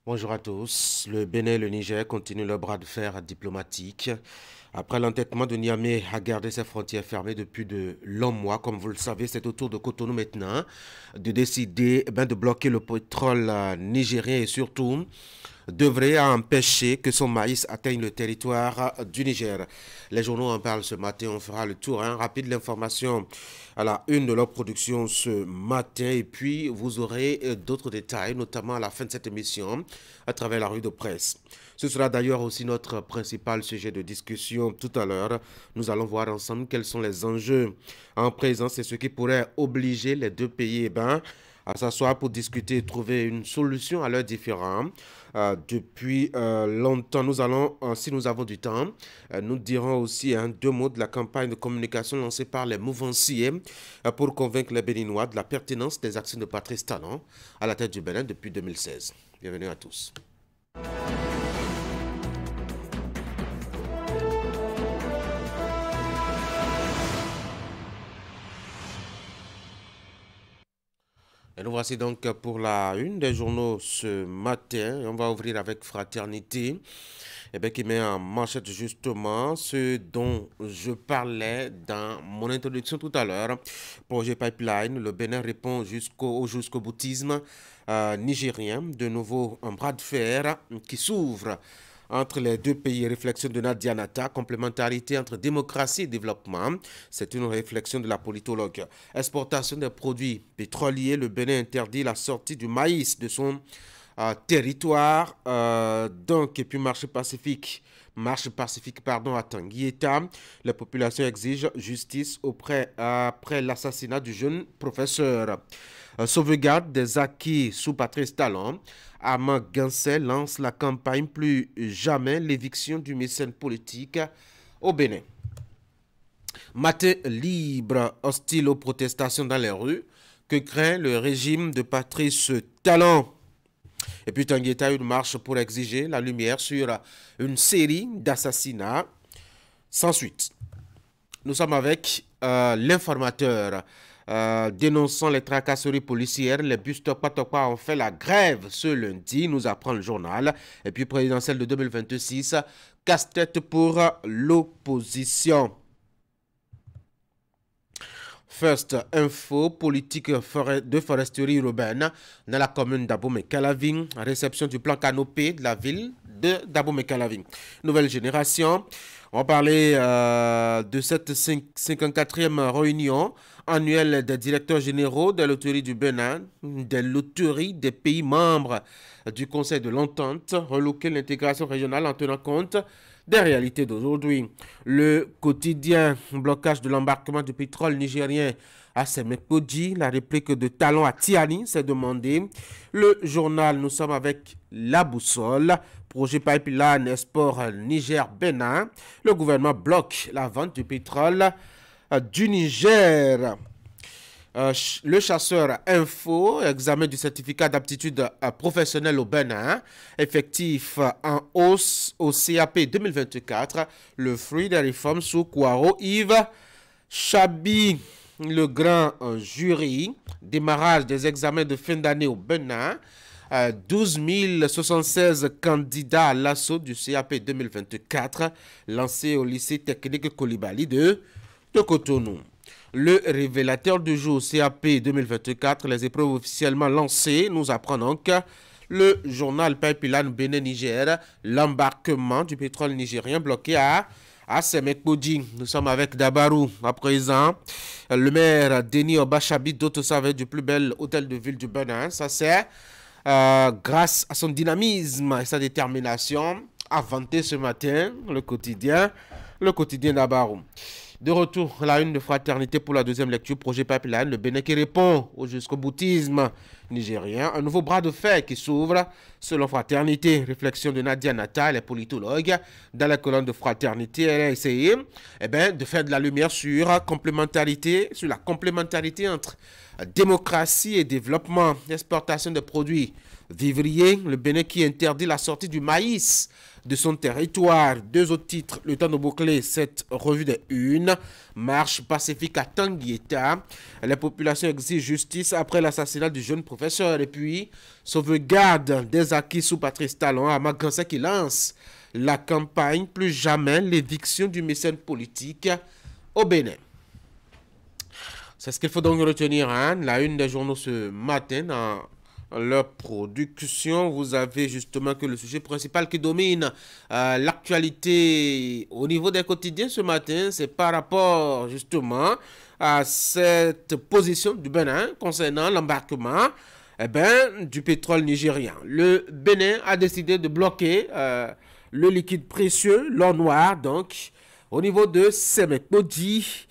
Bonjour à tous. Le Bénin et le Niger continuent leur bras de fer diplomatique. Après l'entêtement de Niamey à garder ses frontières fermées depuis de longs mois, comme vous le savez, c'est au tour de Cotonou maintenant de décider de bloquer le pétrole nigérien et surtout devrait empêcher que son maïs atteigne le territoire du Niger. Les journaux en parlent ce matin, on fera le tour rapide de l'information à la une de leur production ce matin et puis vous aurez d'autres détails, notamment à la fin de cette émission à travers la rue de presse. Ce sera d'ailleurs aussi notre principal sujet de discussion tout à l'heure. Nous allons voir ensemble quels sont les enjeux en présence et ce qui pourrait obliger les deux pays à s'asseoir pour discuter et trouver une solution à leurs différends. Depuis longtemps, nous allons, si nous avons du temps, nous dirons aussi deux mots de la campagne de communication lancée par les mouvanciers pour convaincre les Béninois de la pertinence des actions de Patrice Talon à la tête du Bénin depuis 2016. Bienvenue à tous. Et nous voici donc pour la une des journaux ce matin. On va ouvrir avec Fraternité, qui met en manchette justement ce dont je parlais dans mon introduction tout à l'heure. Projet Pipeline, le Bénin répond jusqu'au boutisme nigérien. De nouveau, un bras de fer qui s'ouvre entre les deux pays. Réflexion de Nadia Nata, complémentarité entre démocratie et développement. C'est une réflexion de la politologue. Exportation des produits pétroliers. Le Bénin interdit la sortie du maïs de son territoire. Et puis marché pacifique à Tanguieta. La population exige justice après l'assassinat du jeune professeur. Sauvegarde des acquis sous Patrice Talon. Armand Gansel lance la campagne Plus jamais l'éviction du mécène politique au Bénin. Matin libre, hostile aux protestations dans les rues, que craint le régime de Patrice Talon. Et puis Tanguieta, une marche pour exiger la lumière sur une série d'assassinats sans suite. Nous sommes avec l'informateur. Dénonçant les tracasseries policières, les bus Tokpa ont fait la grève ce lundi, nous apprend le journal. Et puis présidentielle de 2026, casse-tête pour l'opposition. First Info, politique de foresterie urbaine dans la commune d'Abomey-Calaving. Réception du plan canopé de la ville de d'Abomey-Calaving. Nouvelle génération. On va parler de cette 54e réunion annuelle des directeurs généraux de loterie du Bénin, des loteries des pays membres du Conseil de l'Entente, reloquer l'intégration régionale en tenant compte des réalités d'aujourd'hui. Le quotidien, blocage de l'embarquement du pétrole nigérien à Semekodji, la réplique de Talon à Tiani, c'est demandé. Le journal, nous sommes avec La Boussole, projet Pipeline Export Niger-Bénin. Le gouvernement bloque la vente du pétrole du Niger. Le chasseur info, examen du certificat d'aptitude professionnelle au Bénin, effectif en hausse au CAP 2024, le fruit des réformes sous Kouaro Yves Chabi, le grand jury, démarrage des examens de fin d'année au Bénin, 12 076 candidats à l'assaut du CAP 2024, lancé au lycée technique Kolibali de Cotonou. Le révélateur du jour CAP 2024, les épreuves officiellement lancées, nous apprend donc le journal Pipeline Bénin-Niger, l'embarquement du pétrole nigérien bloqué à Semekodji. Nous sommes avec Dabarou à présent. Le maire Denis Obachabi dote sa du plus bel hôtel de ville du Bénin. Ça c'est grâce à son dynamisme et sa détermination à vanter ce matin le quotidien Dabarou. De retour à la une de Fraternité pour la deuxième lecture, projet Pipeline, le Bénin qui répond jusqu'au boutisme nigérien. Un nouveau bras de fer qui s'ouvre selon Fraternité. Réflexion de Nadia Nata, elle est politologue. Dans la colonne de Fraternité, elle a essayé de faire de la lumière sur la complémentarité entre démocratie et développement, exportation de produits vivrier. Le Bénin qui interdit la sortie du maïs de son territoire. Deux autres titres, le temps de boucler cette revue des unes. Marche pacifique à Tanguieta. Les populations exigent justice après l'assassinat du jeune professeur. Et puis, sauvegarde des acquis sous Patrice Talon à Magansé qui lance la campagne Plus jamais l'éviction du mécène politique au Bénin. C'est ce qu'il faut donc retenir, hein? La une des journaux ce matin dans leur production. Vous avez justement que le sujet principal qui domine l'actualité au niveau des quotidiens ce matin, c'est par rapport justement à cette position du Bénin concernant l'embarquement du pétrole nigérien. Le Bénin a décidé de bloquer le liquide précieux, l'or noir, donc au niveau de Semek-Modi.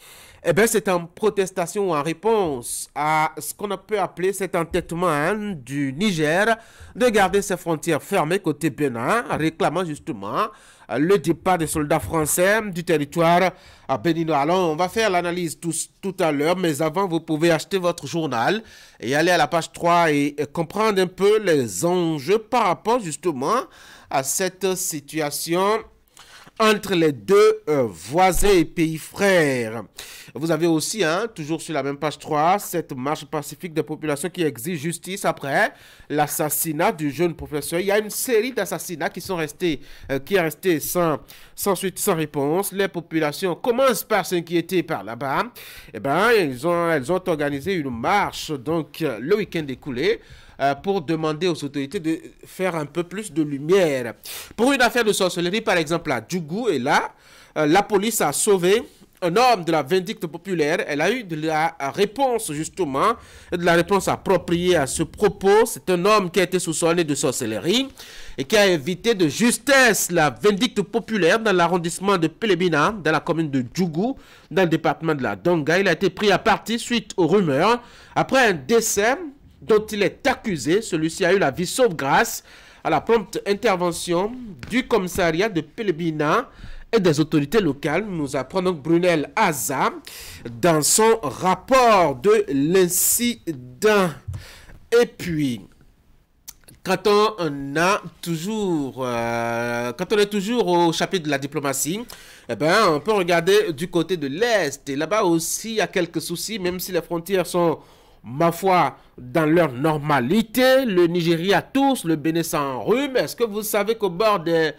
C'est en protestation ou en réponse à ce qu'on peut appeler cet entêtement du Niger de garder ses frontières fermées côté Bénin, réclamant justement le départ des soldats français du territoire béninois. Alors, on va faire l'analyse tout à l'heure, mais avant, vous pouvez acheter votre journal et aller à la page 3 et comprendre un peu les enjeux par rapport justement à cette situation entre les deux voisins et pays frères. Vous avez aussi, toujours sur la même page 3, cette marche pacifique des populations qui exige justice après l'assassinat du jeune professeur. Il y a une série d'assassinats qui sont restés, sans suite, sans réponse. Les populations commencent par s'inquiéter par là-bas. Elles ont organisé une marche, donc le week-end écoulé, pour demander aux autorités de faire un peu plus de lumière. Pour une affaire de sorcellerie, par exemple, à Djougou, et là, la police a sauvé un homme de la vindicte populaire. Elle a eu de la réponse, justement, de la réponse appropriée à ce propos. C'est un homme qui a été soupçonné de sorcellerie et qui a évité de justesse la vindicte populaire dans l'arrondissement de Pelebina, dans la commune de Djougou, dans le département de la Donga. Il a été pris à partie suite aux rumeurs. Après un décès dont il est accusé, celui-ci a eu la vie sauve grâce à la prompte intervention du commissariat de Pelebina et des autorités locales. Nous apprenons Brunel Aza dans son rapport de l'incident. Et puis, quand on est toujours au chapitre de la diplomatie, on peut regarder du côté de l'Est. Et là-bas aussi, il y a quelques soucis, même si les frontières sont, ma foi, dans leur normalité. Le Nigeria tous, le Bénin s'enrhume. Est-ce que vous savez qu'au bord des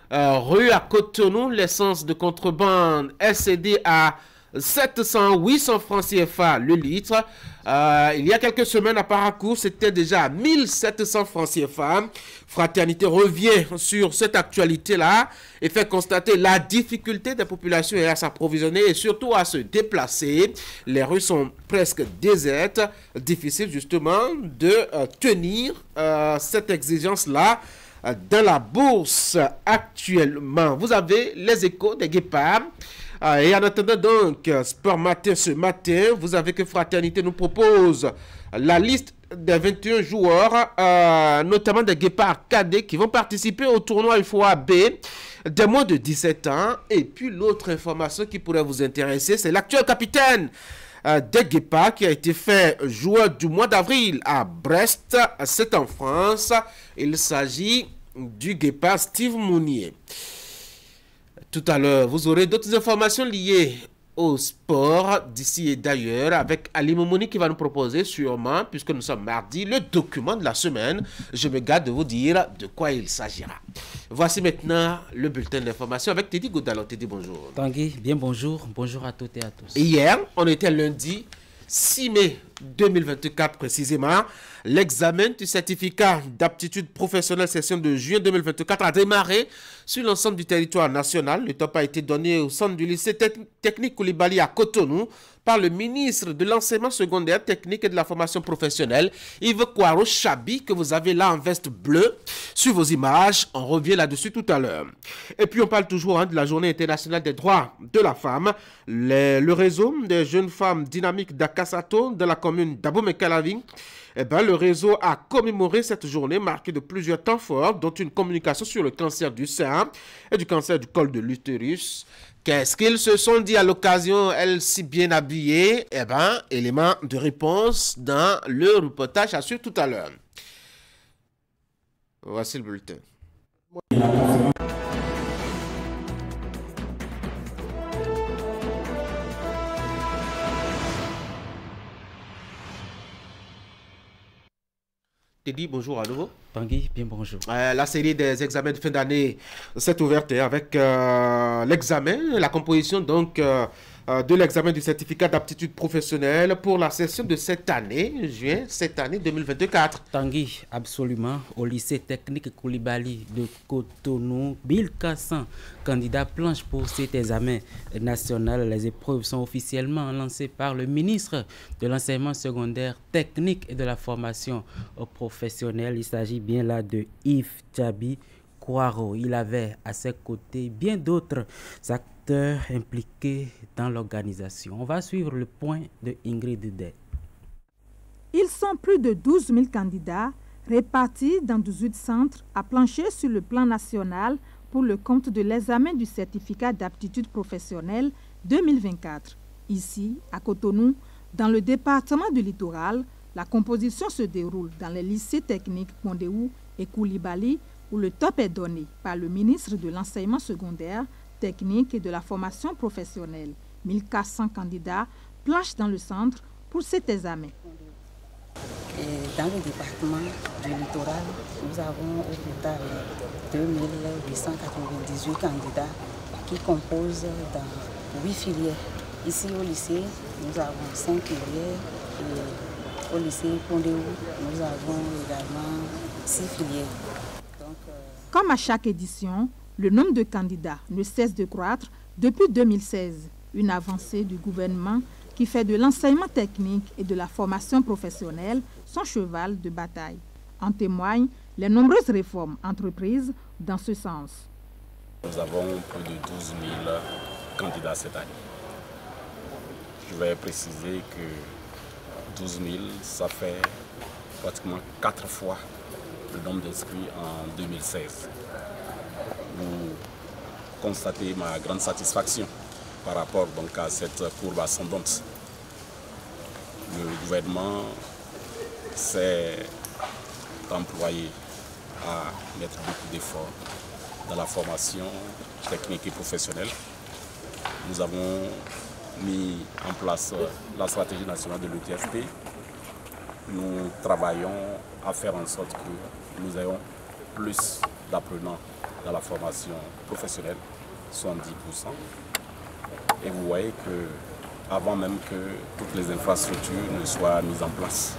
rues à Cotonou, l'essence de contrebande est cédée à 700-800 francs CFA le litre. Il y a quelques semaines à Parakou, c'était déjà à 1700 francs CFA. Fraternité revient sur cette actualité-là et fait constater la difficulté des populations à s'approvisionner et surtout à se déplacer. Les rues sont presque désertes. Difficile justement de tenir cette exigence-là dans la bourse actuellement. Vous avez les échos des guépards. Et en attendant donc Sport Matin ce matin, vous avez que Fraternité nous propose la liste des 21 joueurs, notamment des guépards cadets qui vont participer au tournoi UFOA B des moins de 17 ans. Et puis l'autre information qui pourrait vous intéresser, c'est l'actuel capitaine des guépards qui a été fait joueur du mois d'avril à Brest, c'est en France. Il s'agit du guépard Steve Mounier. Tout à l'heure, vous aurez d'autres informations liées au sport d'ici et d'ailleurs avec Ali Momouni qui va nous proposer sûrement, puisque nous sommes mardi, le document de la semaine. Je me garde de vous dire de quoi il s'agira. Voici maintenant le bulletin d'information avec Teddy Goudalo. Teddy, bonjour. Tanguy, bien bonjour. Bonjour à toutes et à tous. Hier, on était lundi 6 mai 2024 précisément. L'examen du certificat d'aptitude professionnelle session de juin 2024 a démarré sur l'ensemble du territoire national. Le top a été donné au centre du lycée technique Koulibaly à Cotonou par le ministre de l'enseignement secondaire, technique et de la formation professionnelle, Yves Kouaro Chabi, que vous avez là en veste bleue sur vos images. On revient là-dessus tout à l'heure. Et puis on parle toujours de la journée internationale des droits de la femme. Le réseau des jeunes femmes dynamiques d'Akasato de la commune d'Abomey-Calavi, le réseau a commémoré cette journée marquée de plusieurs temps forts, dont une communication sur le cancer du sein et du cancer du col de l'utérus. Qu'est-ce qu'ils se sont dit à l'occasion, elles si bien habillées? Élément de réponse dans le reportage à suivre tout à l'heure. Voici le bulletin. Teddy, bonjour à nouveau. Tanguy, bien bonjour. La série des examens de fin d'année s'est ouverte avec l'examen, la composition donc de l'examen du certificat d'aptitude professionnelle pour la session de cette année, juin, cette année 2024. Tanguy, absolument. Au lycée technique Koulibaly de Cotonou, 1400 candidats planchent pour cet examen national. Les épreuves sont officiellement lancées par le ministre de l'enseignement secondaire technique et de la formation professionnelle. Il s'agit bien là de Yves Tchabi Kouaro. Il avait à ses côtés bien d'autres acteurs impliqués dans l'organisation. On va suivre le point de Ingrid Day. Ils sont plus de 12 000 candidats répartis dans 18 centres à plancher sur le plan national pour le compte de l'examen du certificat d'aptitude professionnelle 2024. Ici, à Cotonou, dans le département du Littoral, la composition se déroule dans les lycées techniques Pondéou et Koulibaly où le top est donné par le ministre de l'enseignement secondaire, technique et de la formation professionnelle. 1400 candidats planchent dans le centre pour cet examen. Et dans le département du Littoral, nous avons au total 2898 candidats qui composent dans 8 filières. Ici au lycée, nous avons 5 filières et au lycée Pondéou, nous avons également 6 filières. Comme à chaque édition, le nombre de candidats ne cesse de croître depuis 2016, une avancée du gouvernement qui fait de l'enseignement technique et de la formation professionnelle son cheval de bataille. En témoignent les nombreuses réformes entreprises dans ce sens. Nous avons plus de 12 000 candidats cette année. Je vais préciser que 12 000, ça fait pratiquement 4 fois le nombre d'inscrits en 2016. Vous constatez ma grande satisfaction par rapport donc à cette courbe ascendante. Le gouvernement s'est employé à mettre beaucoup d'efforts dans la formation technique et professionnelle. Nous avons mis en place la stratégie nationale de l'ETFP. Nous travaillons à faire en sorte que nous ayons plus d'apprenants dans la formation professionnelle, 70%. Et vous voyez que avant même que toutes les infrastructures ne soient mises en place,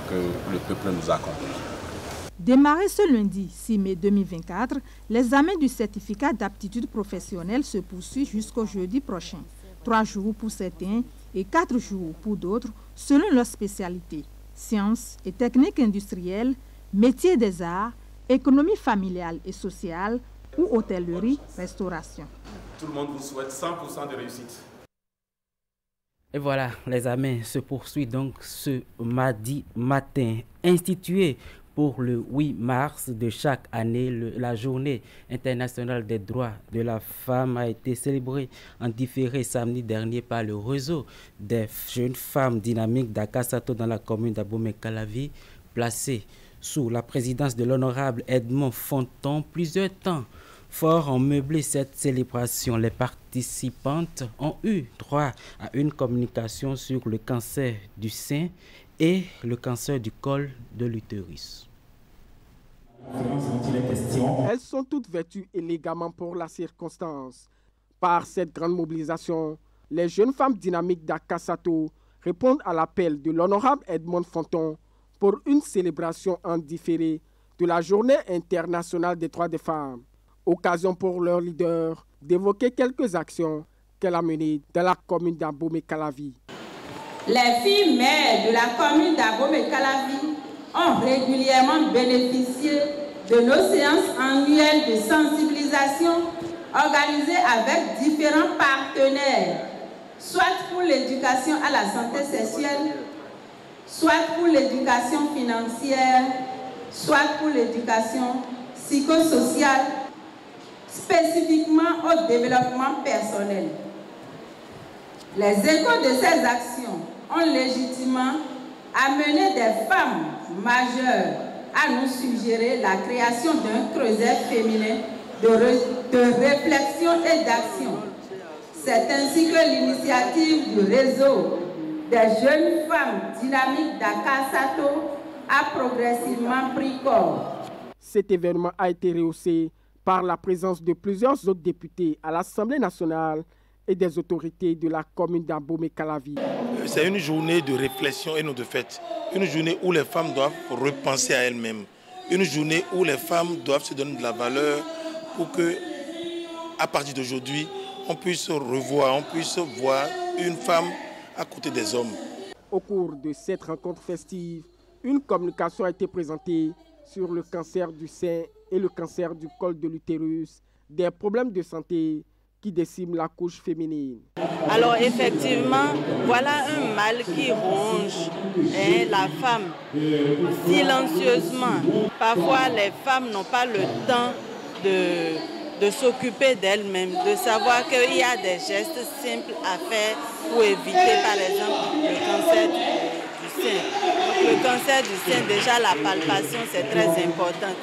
que le peuple nous accompagne. Démarré ce lundi 6 mai 2024, l'examen du certificat d'aptitude professionnelle se poursuit jusqu'au jeudi prochain. 3 jours pour certains et 4 jours pour d'autres, selon leur spécialité. Sciences et techniques industrielles, métiers des arts, économie familiale et sociale ou hôtellerie, restauration. Tout le monde vous souhaite 100% de réussite. Et voilà, l'examen se poursuit donc ce mardi matin. Institué pour le 8 mars de chaque année, la journée internationale des droits de la femme a été célébrée en différé samedi dernier par le réseau des jeunes femmes dynamiques d'Akasato dans la commune d'Abomey-Calavi, placé sous la présidence de l'honorable Edmond Fonton. Plusieurs temps forts ont meublé cette célébration. Les participantes ont eu droit à une communication sur le cancer du sein et le cancer du col de l'utérus. Elles sont toutes vêtues élégamment pour la circonstance. Par cette grande mobilisation, les jeunes femmes dynamiques d'Akasato répondent à l'appel de l'honorable Edmond Fonton pour une célébration en différé de la Journée internationale des droits des femmes. Occasion pour leur leader d'évoquer quelques actions qu'elle a menées dans la commune d'Abomey-Calavi. Les filles mères de la commune d'Abomey-Calavi ont régulièrement bénéficié de nos séances annuelles de sensibilisation organisées avec différents partenaires, soit pour l'éducation à la santé sexuelle, soit pour l'éducation financière, soit pour l'éducation psychosociale, spécifiquement au développement personnel. Les échos de ces actions ont légitimement amené des femmes majeures à nous suggérer la création d'un creuset féminin de réflexion et d'action. C'est ainsi que l'initiative du réseau des jeunes femmes dynamiques d'Akasato a progressivement pris corps. Cet événement a été rehaussé par la présence de plusieurs autres députés à l'Assemblée nationale et des autorités de la commune d'Abomey-Calavi. C'est une journée de réflexion et non de fête. Une journée où les femmes doivent repenser à elles-mêmes. Une journée où les femmes doivent se donner de la valeur pour que, à partir d'aujourd'hui, on puisse revoir, on puisse voir une femme à côté des hommes. Au cours de cette rencontre festive, une communication a été présentée sur le cancer du sein et le cancer du col de l'utérus, des problèmes de santé qui déciment la couche féminine. Alors effectivement, voilà un mal qui ronge la femme silencieusement. Parfois, les femmes n'ont pas le temps de s'occuper d'elles-mêmes, de savoir qu'il y a des gestes simples à faire pour éviter, par exemple, le cancer du sein. Le cancer du sein, déjà la palpation, c'est très important.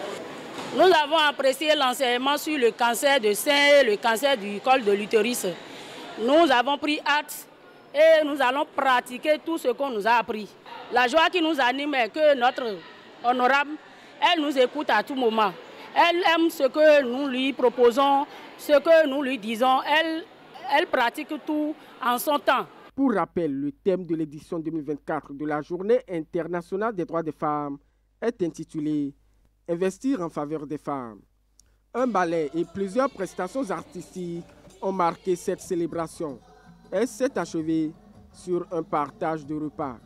Nous avons apprécié l'enseignement sur le cancer du sein et le cancer du col de l'utérus. Nous avons pris hâte et nous allons pratiquer tout ce qu'on nous a appris. La joie qui nous anime est que notre honorable, elle nous écoute à tout moment. Elle aime ce que nous lui proposons, ce que nous lui disons. Elle pratique tout en son temps. Pour rappel, le thème de l'édition 2024 de la Journée internationale des droits des femmes est intitulé « Investir en faveur des femmes ». Un ballet et plusieurs prestations artistiques ont marqué cette célébration. Elle s'est achevée sur un partage de repas.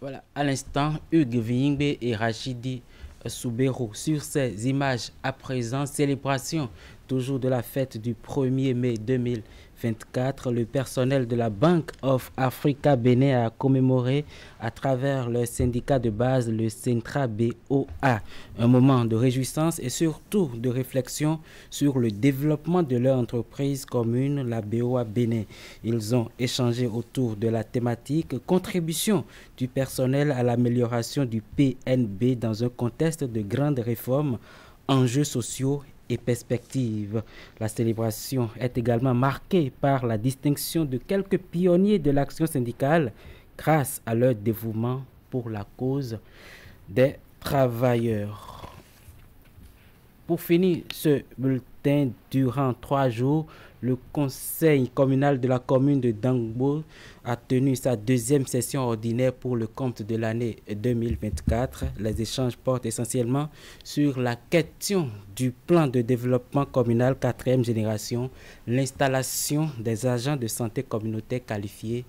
Voilà, à l'instant, Hugues Vingbe et Rachidi Soubero sur ces images. À présent, célébration toujours de la fête du 1er mai 2024. Le personnel de la Bank of Africa Bénin a commémoré à travers le syndicat de base, le Centra BOA. Un moment de réjouissance et surtout de réflexion sur le développement de leur entreprise commune, la BOA Bénin. Ils ont échangé autour de la thématique contribution du personnel à l'amélioration du PNB dans un contexte de grandes réformes, enjeux sociaux et perspectives. La célébration est également marquée par la distinction de quelques pionniers de l'action syndicale grâce à leur dévouement pour la cause des travailleurs. Pour finir ce bulletin, durant 3 jours, le conseil communal de la commune de Dangbo a tenu sa 2e session ordinaire pour le compte de l'année 2024. Les échanges portent essentiellement sur la question du plan de développement communal 4e génération, l'installation des agents de santé communautaire qualifiés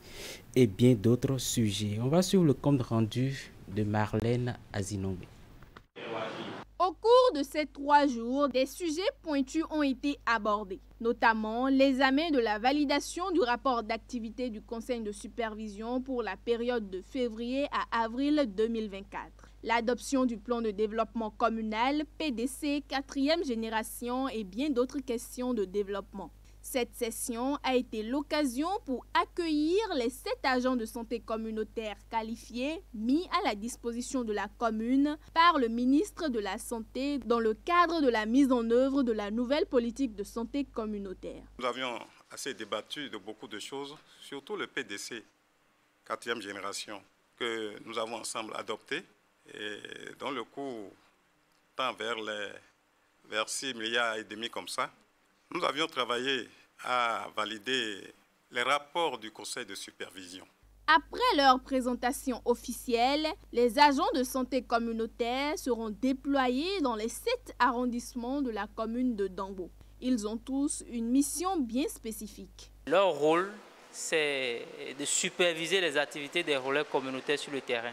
et bien d'autres sujets. On va sur le compte rendu de Marlène Azinombe. Au cours de ces 3 jours, des sujets pointus ont été abordés, notamment l'examen de la validation du rapport d'activité du Conseil de supervision pour la période de février à avril 2024, l'adoption du plan de développement communal PDC 4e génération et bien d'autres questions de développement. Cette session a été l'occasion pour accueillir les 7 agents de santé communautaire qualifiés mis à la disposition de la commune par le ministre de la Santé dans le cadre de la mise en œuvre de la nouvelle politique de santé communautaire. Nous avions assez débattu de beaucoup de choses, surtout le PDC 4e génération que nous avons ensemble adopté et dont le coût tend vers 6,5 milliards comme ça. Nous avions travaillé à valider les rapports du conseil de supervision. Après leur présentation officielle, les agents de santé communautaire seront déployés dans les 7 arrondissements de la commune de Dangbo. Ils ont tous une mission bien spécifique. Leur rôle, c'est de superviser les activités des relais communautaires sur le terrain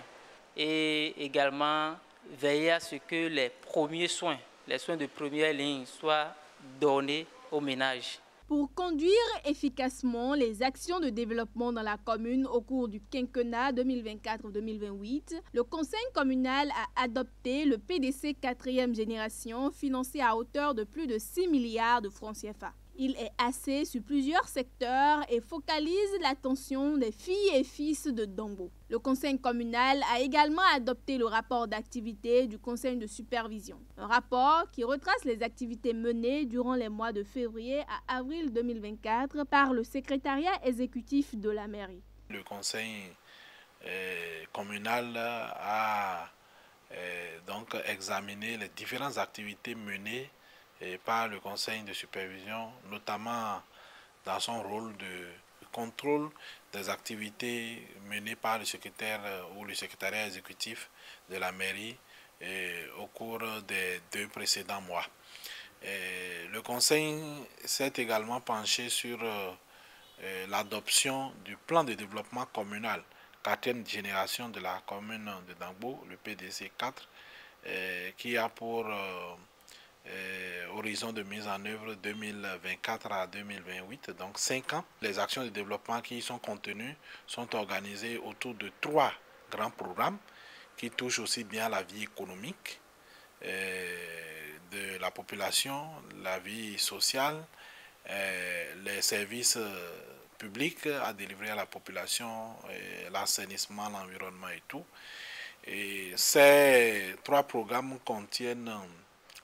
et également veiller à ce que les premiers soins, les soins de première ligne soient donnés aux ménages. Pour conduire efficacement les actions de développement dans la commune au cours du quinquennat 2024-2028, le conseil communal a adopté le PDC 4e génération financé à hauteur de plus de 6 milliards de francs CFA. Il est axé sur plusieurs secteurs et focalise l'attention des filles et fils de Dombo. Le conseil communal a également adopté le rapport d'activité du conseil de supervision. Un rapport qui retrace les activités menées durant les mois de février à avril 2024 par le secrétariat exécutif de la mairie. Le conseil communal a donc examiné les différentes activités menées par le conseil de supervision, notamment dans son rôle de contrôle des activités menées par le secrétaire ou le secrétariat exécutif de la mairie au cours des 2 précédents mois. Le conseil s'est également penché sur l'adoption du plan de développement communal 4e génération de la commune de Dangbo, le PDC 4, qui a pour horizon de mise en œuvre 2024 à 2028, donc 5 ans. Les actions de développement qui y sont contenues sont organisées autour de 3 grands programmes qui touchent aussi bien la vie économique de la population, la vie sociale, les services publics à délivrer à la population, l'assainissement, l'environnement et tout. Et ces 3 programmes contiennent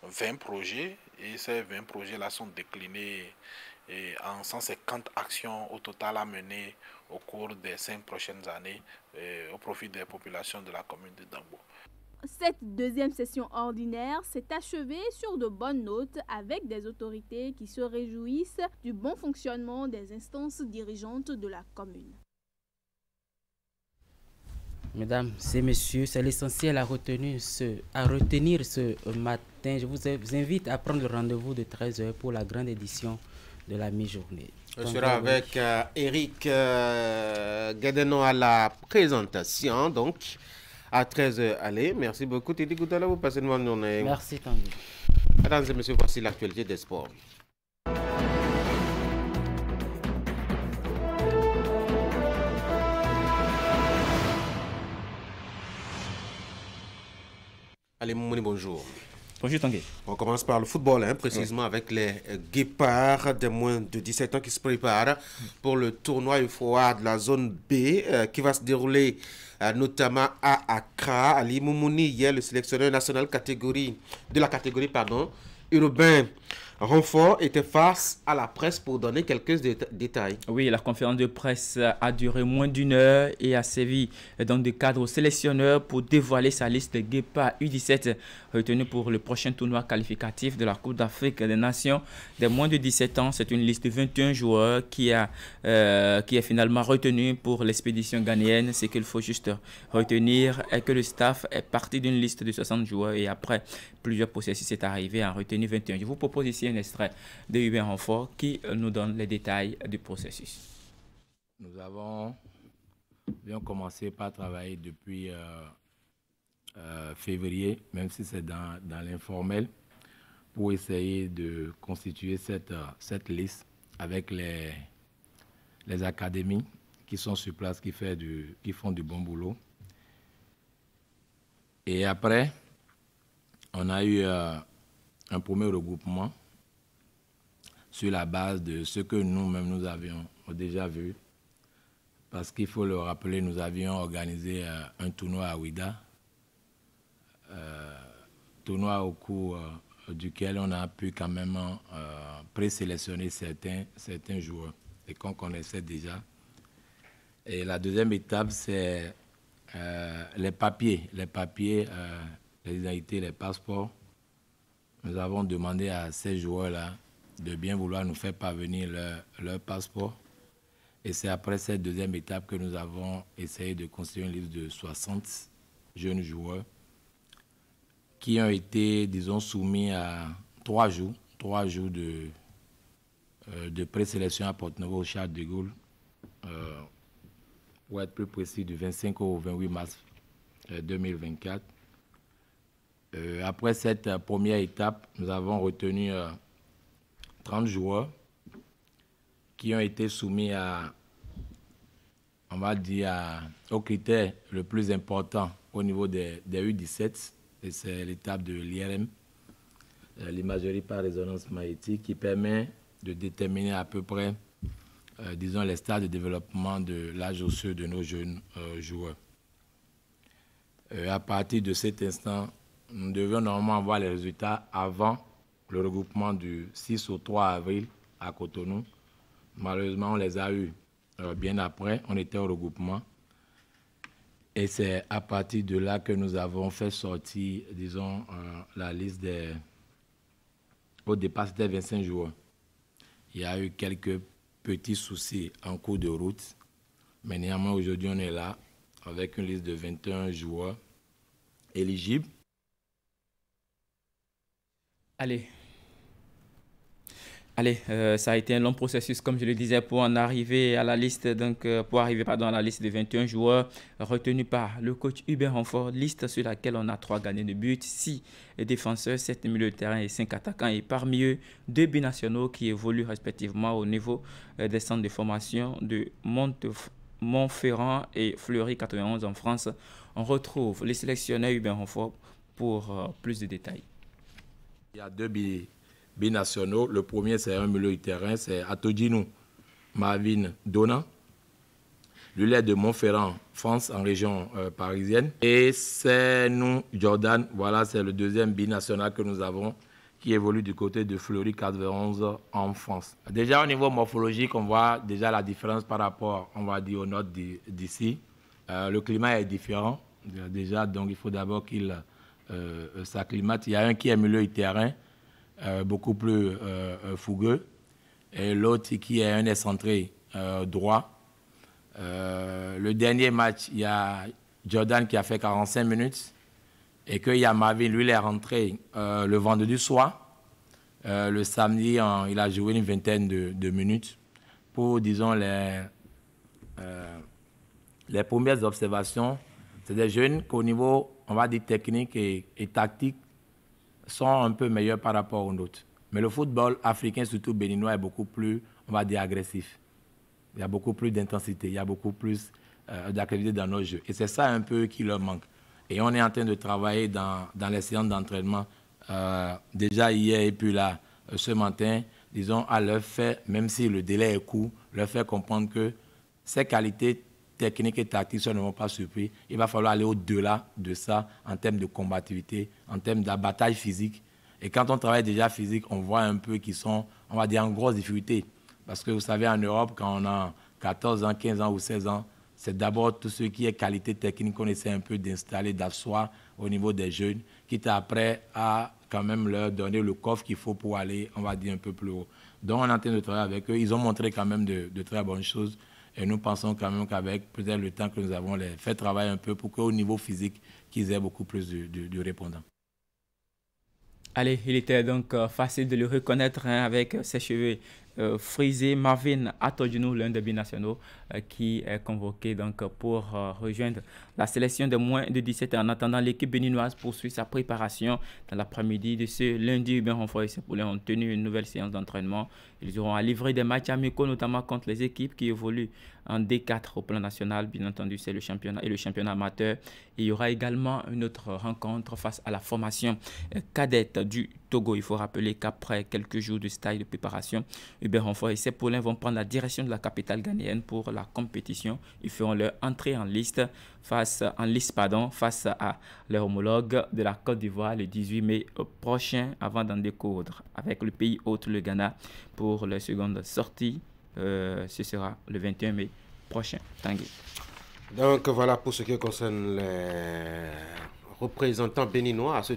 20 projets et ces 20 projets-là sont déclinés en 150 actions au total à mener au cours des 5 prochaines années au profit des populations de la commune de Dangbo. Cette 2e session ordinaire s'est achevée sur de bonnes notes avec des autorités qui se réjouissent du bon fonctionnement des instances dirigeantes de la commune. Mesdames et messieurs, c'est l'essentiel à retenir ce matin. Je vous invite à prendre rendez-vous de 13h pour la grande édition de la mi-journée. Je serai avec Eric Gadeno à la présentation, donc à 13h. Allez, merci beaucoup. Tidi Goutala, vous passez une bonne journée. Merci, Tanguy. Mesdames et messieurs, voici l'actualité des sports. Allez, Moumouni, bonjour. Bonjour Tanguy. On commence par le football, précisément avec les Guépards de moins de 17 ans qui se préparent pour le tournoi UFOA de la zone B qui va se dérouler notamment à Accra. Ali Moumouni, hier, le sélectionneur national de la catégorie urbain renfort était face à la presse pour donner quelques détails. Oui, la conférence de presse a duré moins d'1 heure et a servi dans le cadre au sélectionneur pour dévoiler sa liste de Guépards U17 retenus pour le prochain tournoi qualificatif de la Coupe d'Afrique des Nations des moins de 17 ans. C'est une liste de 21 joueurs qui est finalement retenue pour l'expédition ghanéenne. Ce qu'il faut juste retenir est que le staff est parti d'une liste de 60 joueurs et après plusieurs processus est arrivé à retenir 21. Je vous propose ici un extrait de Hubert Renfort qui nous donne les détails du processus. Nous avons bien commencé par travailler depuis février, même si c'est dans l'informel, pour essayer de constituer cette liste avec les académies qui sont sur place, qui font du bon boulot. Et après, on a eu un premier regroupement sur la base de ce que nous-mêmes nous avions déjà vu. Parce qu'il faut le rappeler, nous avions organisé un tournoi à Ouida, tournoi au cours duquel on a pu quand même présélectionner certains joueurs et qu'on connaissait déjà. Et la deuxième étape, c'est les papiers, les identités, les passeports. Nous avons demandé à ces joueurs-là de bien vouloir nous faire parvenir leur passeport. Et c'est après cette deuxième étape que nous avons essayé de construire une liste de 60 jeunes joueurs qui ont été, disons, soumis à 3 jours de présélection à Porto-Novo au Charles de Gaulle, pour être plus précis, du 25 au 28 mars 2024. Après cette première étape, nous avons retenu 30 joueurs qui ont été soumis on va dire, au critère le plus important au niveau des U17, et c'est l'étape de l'IRM, l'imagerie par résonance magnétique, qui permet déterminer à peu près, disons, les stades de développement de l'âge osseux de nos jeunes joueurs. À partir de cet instant, nous devions normalement avoir les résultats avant le regroupement du 6 au 3 avril à Cotonou. Malheureusement, on les a eus bien après, on était au regroupement. Et c'est à partir de là que nous avons fait sortir, disons, la liste des... Au départ, c'était 25 joueurs. Il y a eu quelques petits soucis en cours de route. Mais néanmoins, aujourd'hui, on est là avec une liste de 21 joueurs éligibles. Allez, ça a été un long processus, comme je le disais, pour en arriver à la liste, à la liste de 21 joueurs retenus par le coach Hubert Renfort, liste sur laquelle on a 3 gardiens de but, 6 défenseurs, 7 milieux de terrain et 5 attaquants. Et parmi eux, 2 binationaux qui évoluent respectivement au niveau des centres de formation de Montferrand et Fleury 91 en France. On retrouve les sélectionneurs Hubert Renfort pour plus de détails. Il y a 2 binationaux. Le premier, c'est un milieu de terrain, c'est Atodjinou Marvin Dona. Lui, il est de Montferrand, France, en région parisienne. Et c'est nous, Jordan, voilà, c'est le deuxième binational que nous avons, qui évolue du côté de Fleury 91 en France. Déjà, au niveau morphologique, on voit déjà la différence par rapport, on va dire, au nord d'ici. Le climat est différent, déjà, donc il faut d'abord qu'il s'acclimate. Il y a un qui est milieu de terrain, beaucoup plus fougueux, et l'autre qui est un excentré droit. Le dernier match, il y a Jordan qui a fait 45 minutes et qu'il y a Marvin, lui, il est rentré le vendredi soir. Le samedi, il a joué une vingtaine de minutes. Pour, disons, les premières observations, c'est des jeunes qu'au niveau, on va dire, technique et tactique, sont un peu meilleurs par rapport aux nôtres. Mais le football africain, surtout béninois, est beaucoup plus, on va dire, agressif. Il y a beaucoup plus d'intensité, il y a beaucoup plus d'activité dans nos jeux. Et c'est ça un peu qui leur manque. Et on est en train de travailler dans les séances d'entraînement, déjà hier et puis là, ce matin, disons, à leur faire, même si le délai est court, leur faire comprendre que ces qualités techniques et tactiques ne vont pas suffire. Il va falloir aller au-delà de ça en termes de combativité, en termes d'abattage physique. Et quand on travaille déjà physique, on voit un peu qu'ils sont, on va dire, en grosse difficulté. Parce que vous savez, en Europe, quand on a 14 ans, 15 ans ou 16 ans, c'est d'abord tout ce qui est qualité technique qu'on essaie un peu d'installer, d'asseoir au niveau des jeunes, quitte après à quand même leur donner le coffre qu'il faut pour aller, on va dire, un peu plus haut. Donc on est en train de travailler avec eux. Ils ont montré quand même de très bonnes choses. Et nous pensons quand même qu'avec peut-être le temps que nous avons, les fait travailler un peu pour qu'au niveau physique, qu'ils aient beaucoup plus de répondants. Allez, il était donc facile de le reconnaître avec ses cheveux frisés. Marvin Atodjinou, l'un des binationaux, qui est convoqué donc pour rejoindre la sélection de moins de 17 ans. En attendant, l'équipe béninoise poursuit sa préparation dans l'après-midi de ce lundi. Hubert Renfort et ses poulains ont tenu une nouvelle séance d'entraînement. Ils auront à livrer des matchs amicaux, notamment contre les équipes qui évoluent en D4 au plan national. Bien entendu, c'est le championnat et le championnat amateur. Il y aura également une autre rencontre face à la formation cadette du Togo. Il faut rappeler qu'après quelques jours de stage de préparation, Hubert Renfort et ses poulains vont prendre la direction de la capitale ghanéenne pour la compétition. Ils feront leur entrée en liste face à leur homologue de la Côte d'Ivoire le 18 mai prochain, avant d'en découdre avec le pays hôte, le Ghana, pour leur seconde sortie. Ce sera le 21 mai prochain. Tanguy. Donc voilà pour ce qui concerne les représentants béninois à ce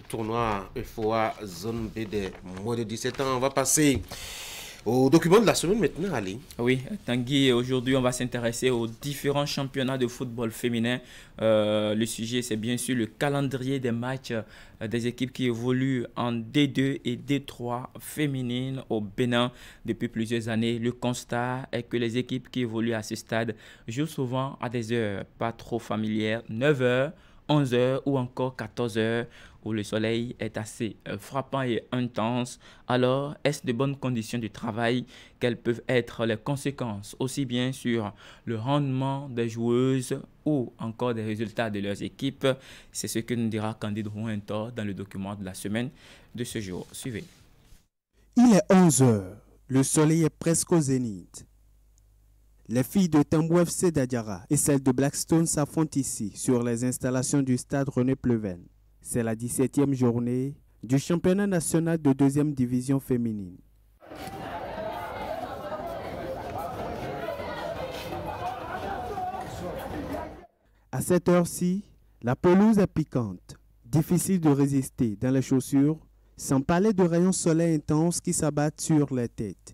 tournoi EFOA Zone B des moins de 17 ans. On va passer au document de la semaine maintenant, Ali. Oui, Tanguy, aujourd'hui on va s'intéresser aux différents championnats de football féminin. Le sujet, c'est bien sûr le calendrier des matchs des équipes qui évoluent en D2 et D3 féminines au Bénin depuis plusieurs années. Le constat est que les équipes qui évoluent à ce stade jouent souvent à des heures pas trop familières, 9h, 11h ou encore 14h, où le soleil est assez frappant et intense. Alors, est-ce de bonnes conditions de travail? Quelles peuvent être les conséquences, aussi bien sur le rendement des joueuses ou encore des résultats de leurs équipes? C'est ce que nous dira Candide Rouentor dans le document de la semaine de ce jour. Suivez. Il est 11h. Le soleil est presque au zénith. Les filles de Tambou FC d'Adiara et celles de Blackstone s'affrontent ici sur les installations du stade René Pleven. C'est la 17e journée du championnat national de 2e division féminine. À cette heure-ci, la pelouse est piquante, difficile de résister dans les chaussures, sans parler de rayons soleil intenses qui s'abattent sur les têtes.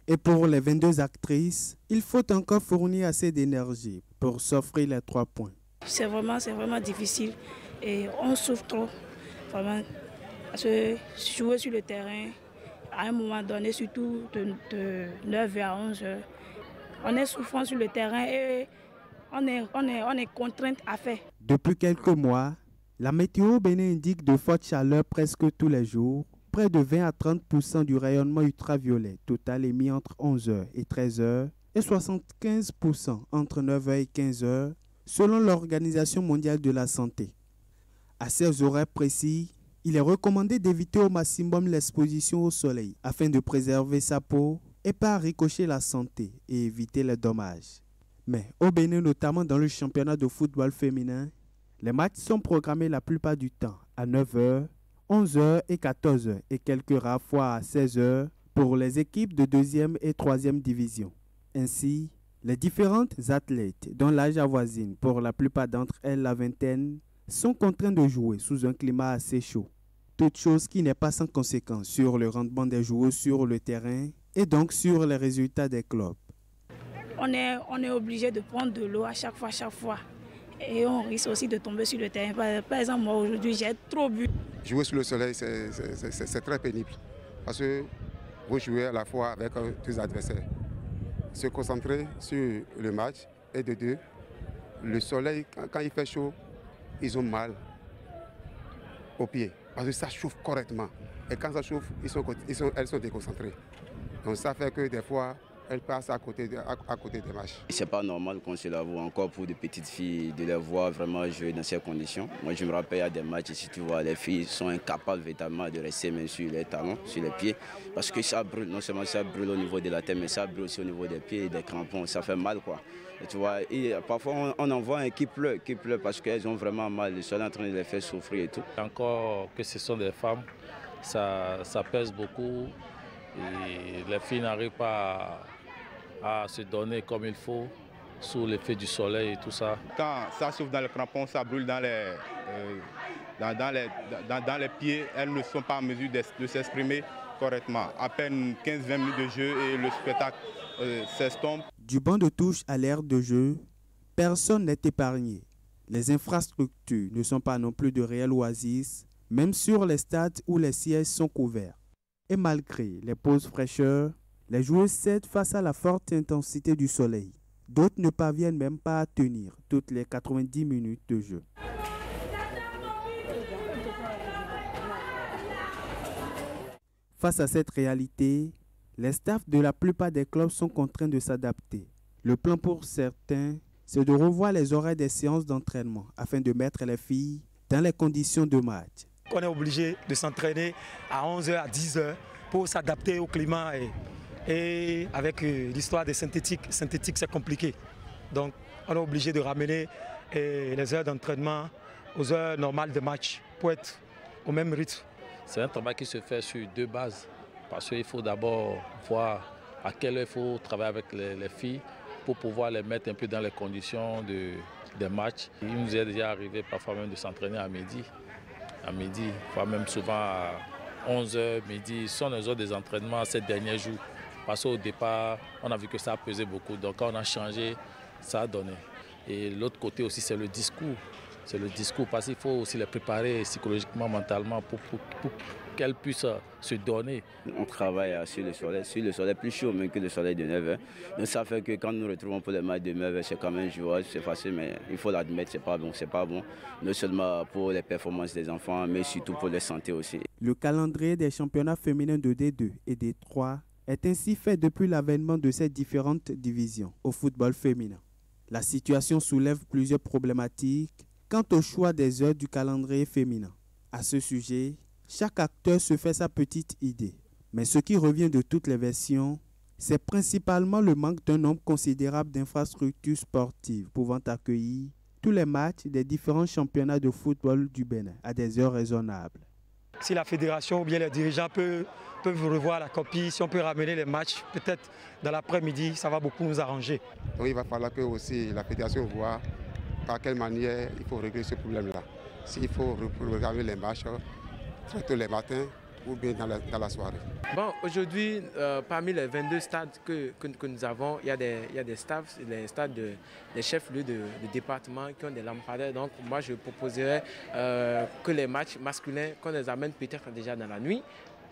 Et pour les 22 actrices, il faut encore fournir assez d'énergie pour s'offrir les 3 points. C'est vraiment difficile et on souffre trop, vraiment. Parce que jouer sur le terrain, à un moment donné, surtout de 9h à 11h, on est souffrant sur le terrain et on est contraint à faire. Depuis quelques mois, la météo au Bénin indique de fortes chaleurs presque tous les jours. Près de 20 à 30% du rayonnement ultraviolet total émis entre 11h et 13h et 75% entre 9h et 15h selon l'Organisation mondiale de la santé. À ces horaires précis, il est recommandé d'éviter au maximum l'exposition au soleil afin de préserver sa peau et par ricochet la santé et éviter les dommages. Mais au Bénin, notamment dans le championnat de football féminin, les matchs sont programmés la plupart du temps à 9h, 11h et 14h et quelques rares fois à 16h pour les équipes de 2e et 3e division. Ainsi, les différentes athlètes dont l'âge avoisine pour la plupart d'entre elles la vingtaine sont contraints de jouer sous un climat assez chaud. Toute chose qui n'est pas sans conséquence sur le rendement des joueurs sur le terrain et donc sur les résultats des clubs. On est obligé de prendre de l'eau à chaque fois. Et on risque aussi de tomber sur le terrain. Par exemple, moi aujourd'hui, j'ai trop bu. Jouer sous le soleil, c'est très pénible. Parce que vous jouez à la fois avec deux adversaires. Se concentrer sur le match et de deux, le soleil, quand il fait chaud, ils ont mal aux pieds. Parce que ça chauffe correctement. Et quand ça chauffe, elles sont déconcentrées. Donc ça fait que des fois, elles passent à côté des matchs. C'est pas normal qu'on se la voit encore pour des petites filles de les voir vraiment jouer dans ces conditions. Moi je me rappelle, il y a des matchs ici, tu vois, les filles sont incapables véritablement de rester même sur les talons, sur les pieds. Parce que ça brûle, non seulement ça brûle au niveau de la tête, mais ça brûle aussi au niveau des pieds et des crampons. Ça fait mal quoi. Et tu vois, et parfois on en voit un qui pleut parce qu'elles ont vraiment mal. Le soleil est en train de les faire souffrir et tout. Encore que ce sont des femmes, ça pèse beaucoup. Et les filles n'arrivent pas à se donner comme il faut sous l'effet du soleil et tout ça. Quand ça chauffe dans les crampons, ça brûle dans les pieds, elles ne sont pas en mesure de s'exprimer correctement. À peine 15-20 minutes de jeu et le spectacle s'estompe. Du banc de touche à l'aire de jeu, personne n'est épargné. Les infrastructures ne sont pas non plus de réelles oasis, même sur les stades où les sièges sont couverts. Et malgré les pauses fraîcheurs, les joueurs cèdent face à la forte intensité du soleil. D'autres ne parviennent même pas à tenir toutes les 90 minutes de jeu. Face à cette réalité, les staffs de la plupart des clubs sont contraints de s'adapter. Le plan pour certains, c'est de revoir les horaires des séances d'entraînement afin de mettre les filles dans les conditions de match. On est obligé de s'entraîner à 11h, à 10h pour s'adapter au climat et avec l'histoire des synthétiques c'est compliqué. Donc on est obligé de ramener les heures d'entraînement aux heures normales de match pour être au même rythme. C'est un travail qui se fait sur deux bases parce qu'il faut d'abord voir à quelle heure il faut travailler avec les filles pour pouvoir les mettre un peu dans les conditions des matchs. Il nous est déjà arrivé parfois même de s'entraîner à midi, voire même souvent à 11h, midi. Ce sont les heures des entraînements ces derniers jours. Parce qu'au départ, on a vu que ça pesait beaucoup. Donc quand on a changé, ça a donné. Et l'autre côté aussi, c'est le discours. C'est le discours parce qu'il faut aussi les préparer psychologiquement, mentalement pour qu'elles puissent se donner. On travaille sur le soleil plus chaud même que le soleil de 9h. Donc ça fait que quand nous nous retrouvons pour les matchs de 9h, c'est quand même jouable, c'est facile, mais il faut l'admettre, c'est pas bon. Non seulement pour les performances des enfants, mais surtout pour leur santé aussi. Le calendrier des championnats féminins de D2 et D3 est ainsi fait depuis l'avènement de ces différentes divisions au football féminin. La situation soulève plusieurs problématiques quant au choix des heures du calendrier féminin. À ce sujet, chaque acteur se fait sa petite idée. Mais ce qui revient de toutes les versions, c'est principalement le manque d'un nombre considérable d'infrastructures sportives pouvant accueillir tous les matchs des différents championnats de football du Bénin à des heures raisonnables. Si la fédération ou bien les dirigeants peuvent revoir la copie, si on peut ramener les matchs, peut-être dans l'après-midi, ça va beaucoup nous arranger. Donc il va falloir que aussi la fédération voit par quelle manière il faut régler ce problème-là. S'il faut regarder les matchs très tôt les matins ou bien dans la soirée. Bon, aujourd'hui, parmi les 22 stades que nous avons, il y a des staffs, les stades des chefs-lieux de département qui ont des lampadaires. Donc moi, je proposerais que les matchs masculins, qu'on les amène peut-être déjà dans la nuit,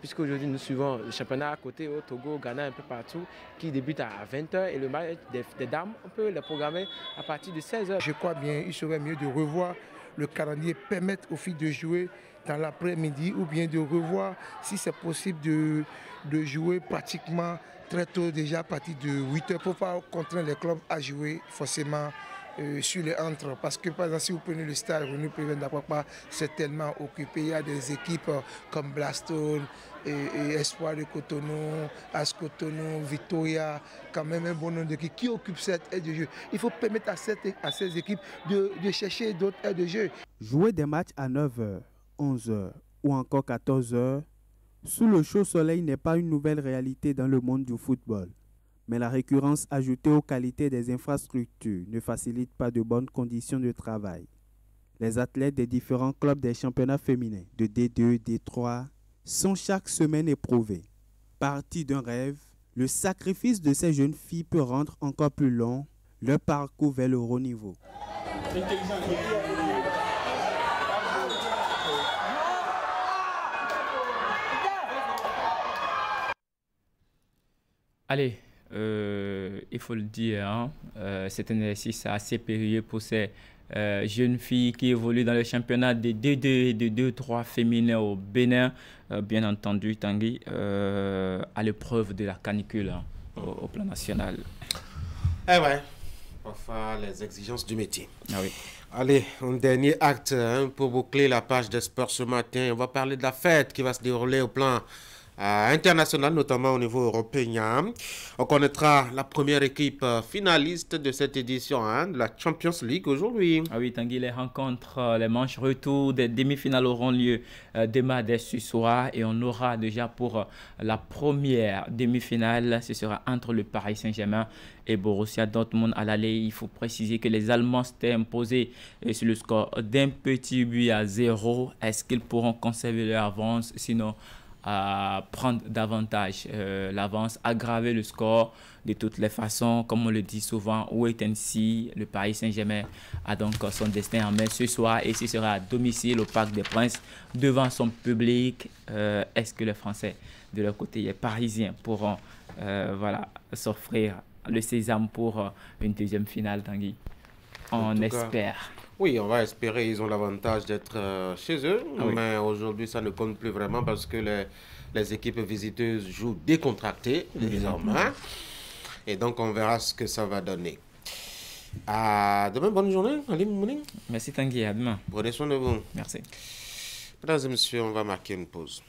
puisqu'aujourd'hui nous suivons le championnat à côté, au Togo, au Ghana, un peu partout, qui débute à 20h. Et le match des dames, on peut les programmer à partir de 16h. Je crois bien il serait mieux de revoir le calendrier, permettre aux filles de jouer dans l'après-midi ou bien de revoir si c'est possible de jouer pratiquement très tôt, déjà à partir de 8h, pour ne pas contraindre les clubs à jouer forcément sur les entres. Parce que par exemple, si vous prenez le stade René Préven d'Akwakwa, c'est tellement occupé. Il y a des équipes comme Blackstone, et Espoir de Cotonou, AS Cotonou, Victoria, quand même un bon nombre d'équipes qui occupent cette aire de jeu. Il faut permettre à ces équipes de chercher d'autres aires de jeu. Jouer des matchs à 9h, 11h ou encore 14h, sous le chaud soleil n'est pas une nouvelle réalité dans le monde du football. Mais la récurrence ajoutée aux qualités des infrastructures ne facilite pas de bonnes conditions de travail. Les athlètes des différents clubs des championnats féminins de D2, D3 sont chaque semaine éprouvés. Parti d'un rêve, le sacrifice de ces jeunes filles peut rendre encore plus long leur parcours vers le haut niveau. Allez, il faut le dire, hein, c'est un exercice assez périlleux pour ces jeunes filles qui évoluent dans le championnat de D2 et de 2-3 féminins au Bénin, bien entendu, Tanguy, à l'épreuve de la canicule, hein, au plan national. Eh ouais, enfin les exigences du métier. Ah oui. Allez, un dernier acte pour boucler la page des sports ce matin. On va parler de la fête qui va se dérouler au plan international, notamment au niveau européen. On connaîtra la première équipe finaliste de cette édition de la Champions League aujourd'hui. Ah oui, Tanguy, les rencontres, les manches retour des demi-finales auront lieu dès ce soir et on aura déjà pour la première demi-finale, ce sera entre le Paris Saint-Germain et Borussia Dortmund à l'aller. Il faut préciser que les Allemands s'étaient imposés sur le score d'un petit but à 0. Est-ce qu'ils pourront conserver leur avance? Sinon, à prendre davantage l'avance, aggraver le score. De toutes les façons, comme on le dit souvent, wait and see, le Paris Saint-Germain a donc son destin en main ce soir et ce sera à domicile au Parc des Princes devant son public. Est-ce que les Français de leur côté, les Parisiens pourront s'offrir le sésame pour une deuxième finale, Tanguy? On espère. Oui, on va espérer. Ils ont l'avantage d'être chez eux. Ah oui. Mais aujourd'hui, ça ne compte plus vraiment parce que les équipes visiteuses jouent décontractées désormais. Et donc, on verra ce que ça va donner. À demain, bonne journée. Alim Mouning. Merci Tanguy, à demain. Prenez soin de vous. Merci. Mesdames et messieurs, on va marquer une pause.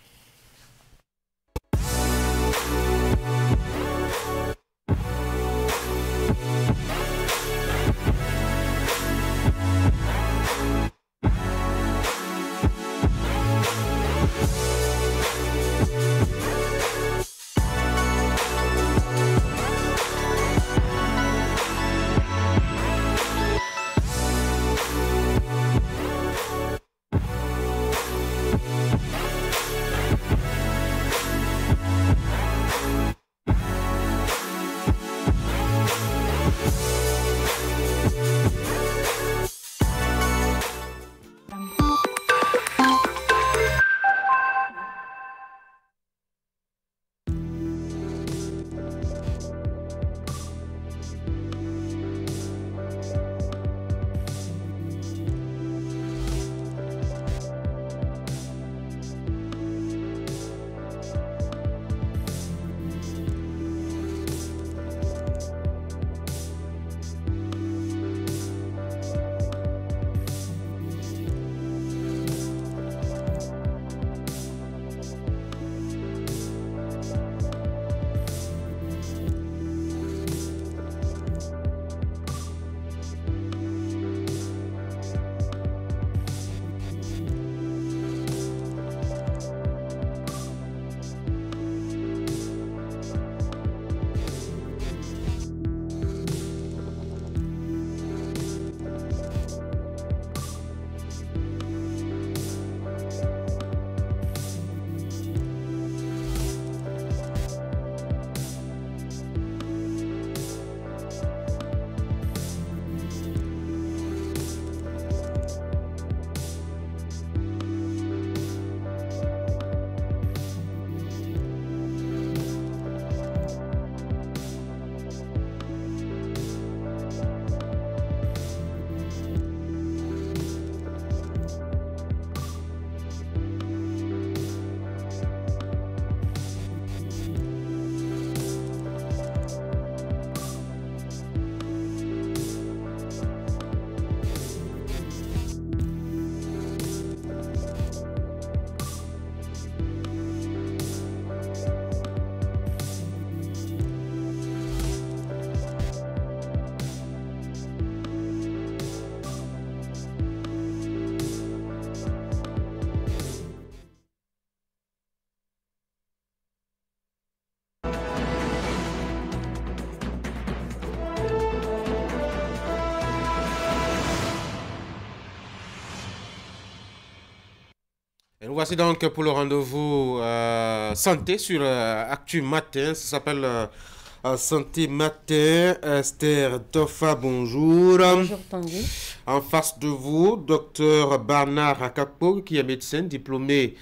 Et nous voici donc pour le rendez-vous santé sur Actu Matin. Ça s'appelle Santé Matin. Esther Tofa, bonjour. Bonjour Tanguy. En face de vous, docteur Bernard Akapo, qui est médecin diplômé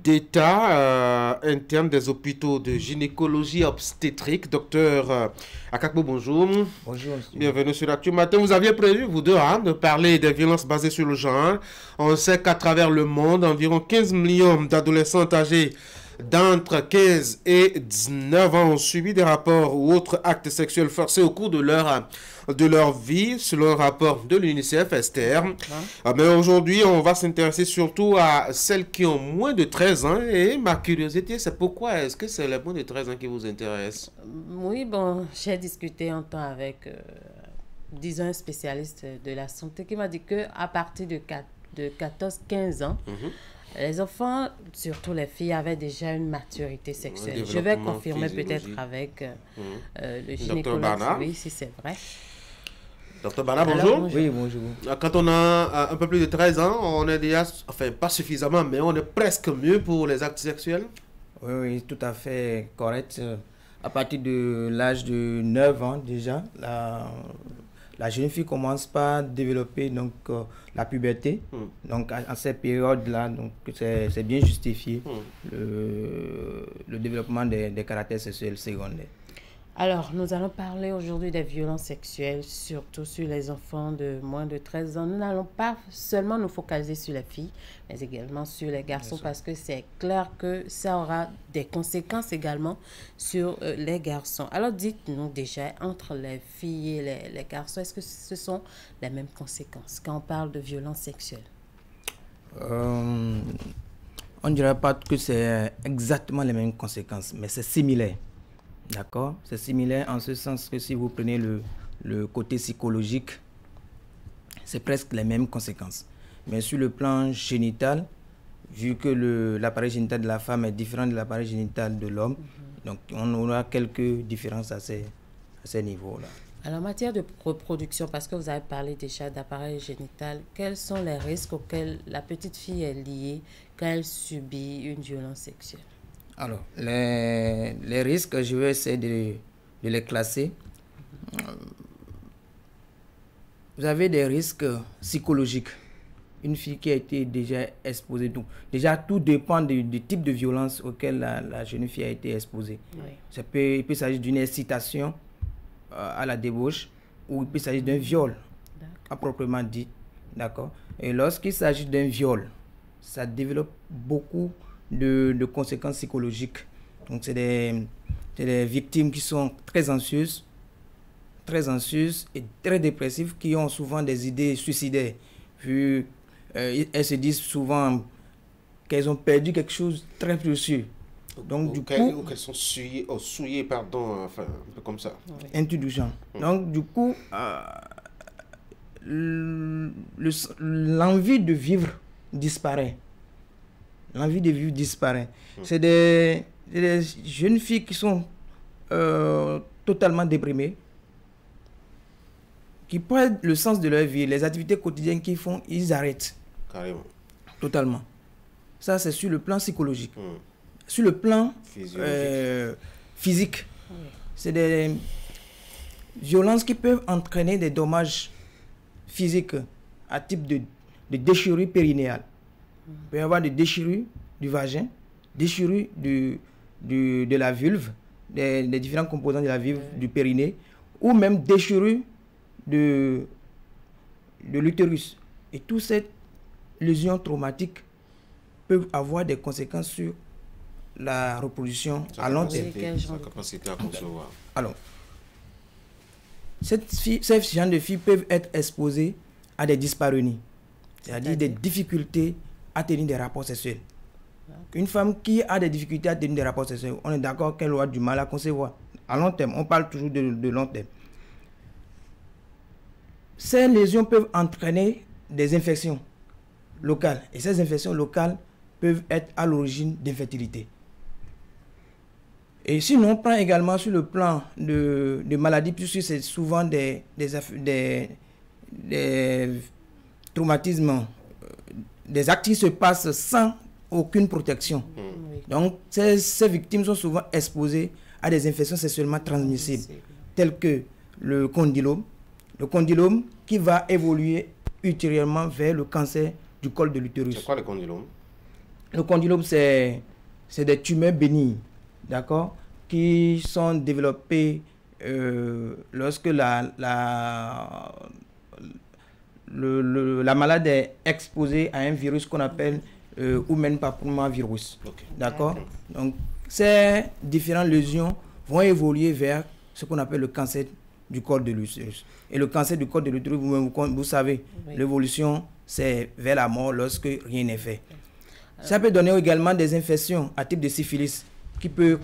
d'État interne des hôpitaux de gynécologie obstétrique. Docteur Akapo, bonjour. Bonjour. Monsieur. Bienvenue sur Actu Matin. Vous aviez prévu, vous deux, de parler des violences basées sur le genre. On sait qu'à travers le monde, environ 15 millions d'adolescentes âgées d'entre 15 et 19 ans ont subi des rapports ou autres actes sexuels forcés au cours de leur vie, selon un rapport de l'UNICEF, Esther. Mais aujourd'hui, on va s'intéresser surtout à celles qui ont moins de 13 ans. Et ma curiosité, c'est pourquoi est-ce que c'est les moins de 13 ans qui vous intéressent? Oui, bon, j'ai discuté un temps avec, disons, un spécialiste de la santé qui m'a dit qu'à partir de 14-15 ans, les enfants, surtout les filles, avaient déjà une maturité sexuelle. Je vais confirmer peut-être avec le gynécologue, oui, si c'est vrai. Docteur Bana, bonjour. Oui, bonjour. Quand on a un peu plus de 13 ans, on est déjà, enfin pas suffisamment, mais on est presque mieux pour les actes sexuels. Oui, oui, tout à fait correct. À partir de l'âge de 9 ans déjà, la jeune fille commence par développer donc, la puberté. Donc à cette période-là, c'est bien justifié le développement des caractères sexuels secondaires. Alors, nous allons parler aujourd'hui des violences sexuelles, surtout sur les enfants de moins de 13 ans. Nous n'allons pas seulement nous focaliser sur les filles, mais également sur les garçons, parce que c'est clair que ça aura des conséquences également sur les garçons. Alors, dites-nous déjà, entre les filles et les garçons, est-ce que ce sont les mêmes conséquences quand on parle de violences sexuelles? On ne dirait pas que c'est exactement les mêmes conséquences, mais c'est similaire. D'accord? C'est similaire en ce sens que si vous prenez le côté psychologique, c'est presque les mêmes conséquences. Mais sur le plan génital, vu que l'appareil génital de la femme est différent de l'appareil génital de l'homme, donc on aura quelques différences à ces niveaux-là. Alors, en matière de reproduction, parce que vous avez parlé déjà d'appareil génital, quels sont les risques auxquels la petite fille est liée quand elle subit une violence sexuelle? Alors, les risques, je vais essayer de les classer. Vous avez des risques psychologiques. Une fille qui a été déjà exposée. Donc, déjà, tout dépend du type de violence auquel la jeune fille a été exposée. Oui. Il peut s'agir d'une incitation à la débauche ou il peut s'agir d'un viol, à proprement dit. D'accord? Et lorsqu'il s'agit d'un viol, ça développe beaucoup de conséquences psychologiques. Donc, c'est des victimes qui sont très anxieuses et très dépressives, qui ont souvent des idées suicidaires. Vu, elles se disent souvent qu'elles ont perdu quelque chose de très précieux. Donc, ou qu'elles sont souillées, pardon, enfin, un peu comme ça. Un truc du genre. Donc, du coup, l'envie de vivre disparaît. L'envie de vivre disparaît. C'est des jeunes filles qui sont totalement déprimées, qui perdent le sens de leur vie, les activités quotidiennes qu'ils font, ils arrêtent. Carrément. Totalement. Ça, c'est sur le plan psychologique. Sur le plan physique, c'est des violences qui peuvent entraîner des dommages physiques à type de déchirure périnéale. Il peut y avoir des déchirures du vagin, déchirures de la vulve, des différents composants de la vulve, du périnée, ou même déchirures de l'utérus. Et toutes ces lésions traumatiques peuvent avoir des conséquences sur la reproduction à long terme. Sa capacité à concevoir. Alors, ces gens de filles peuvent être exposées à des dyspareunies, c'est-à-dire des difficultés à tenir des rapports sexuels. Une femme qui a des difficultés à tenir des rapports sexuels, on est d'accord qu'elle aura du mal à concevoir. À long terme, on parle toujours de long terme. Ces lésions peuvent entraîner des infections locales. Et ces infections locales peuvent être à l'origine d'infertilité. Et sinon, on prend également sur le plan de maladies, puisque c'est souvent des traumatismes, des actes qui se passent sans aucune protection. Donc, ces victimes sont souvent exposées à des infections sexuellement transmissibles, telles que le condylome. Le condylome qui va évoluer ultérieurement vers le cancer du col de l'utérus. C'est quoi le condylome? Le condylome, c'est des tumeurs bénignes, d'accord, qui sont développées lorsque la malade est exposée à un virus qu'on appelle human papillomavirus. D'accord? Donc, ces différentes lésions vont évoluer vers ce qu'on appelle le cancer du col de l'utérus. Et le cancer du col de l'utérus, vous savez, l'évolution, c'est vers la mort lorsque rien n'est fait. Ça peut donner également des infections à type de syphilis qui peut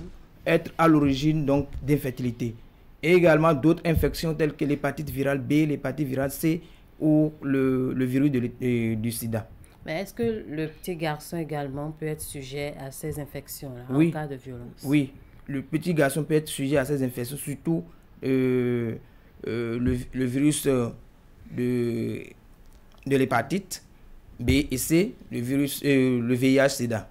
être à l'origine donc d'infertilité. Et également d'autres infections telles que l'hépatite virale B, l'hépatite virale C ou le virus du sida. Mais est-ce que le petit garçon également peut être sujet à ces infections-là en cas de violence? Oui, le petit garçon peut être sujet à ces infections, surtout le virus de l'hépatite B et C, le VIH-Sida.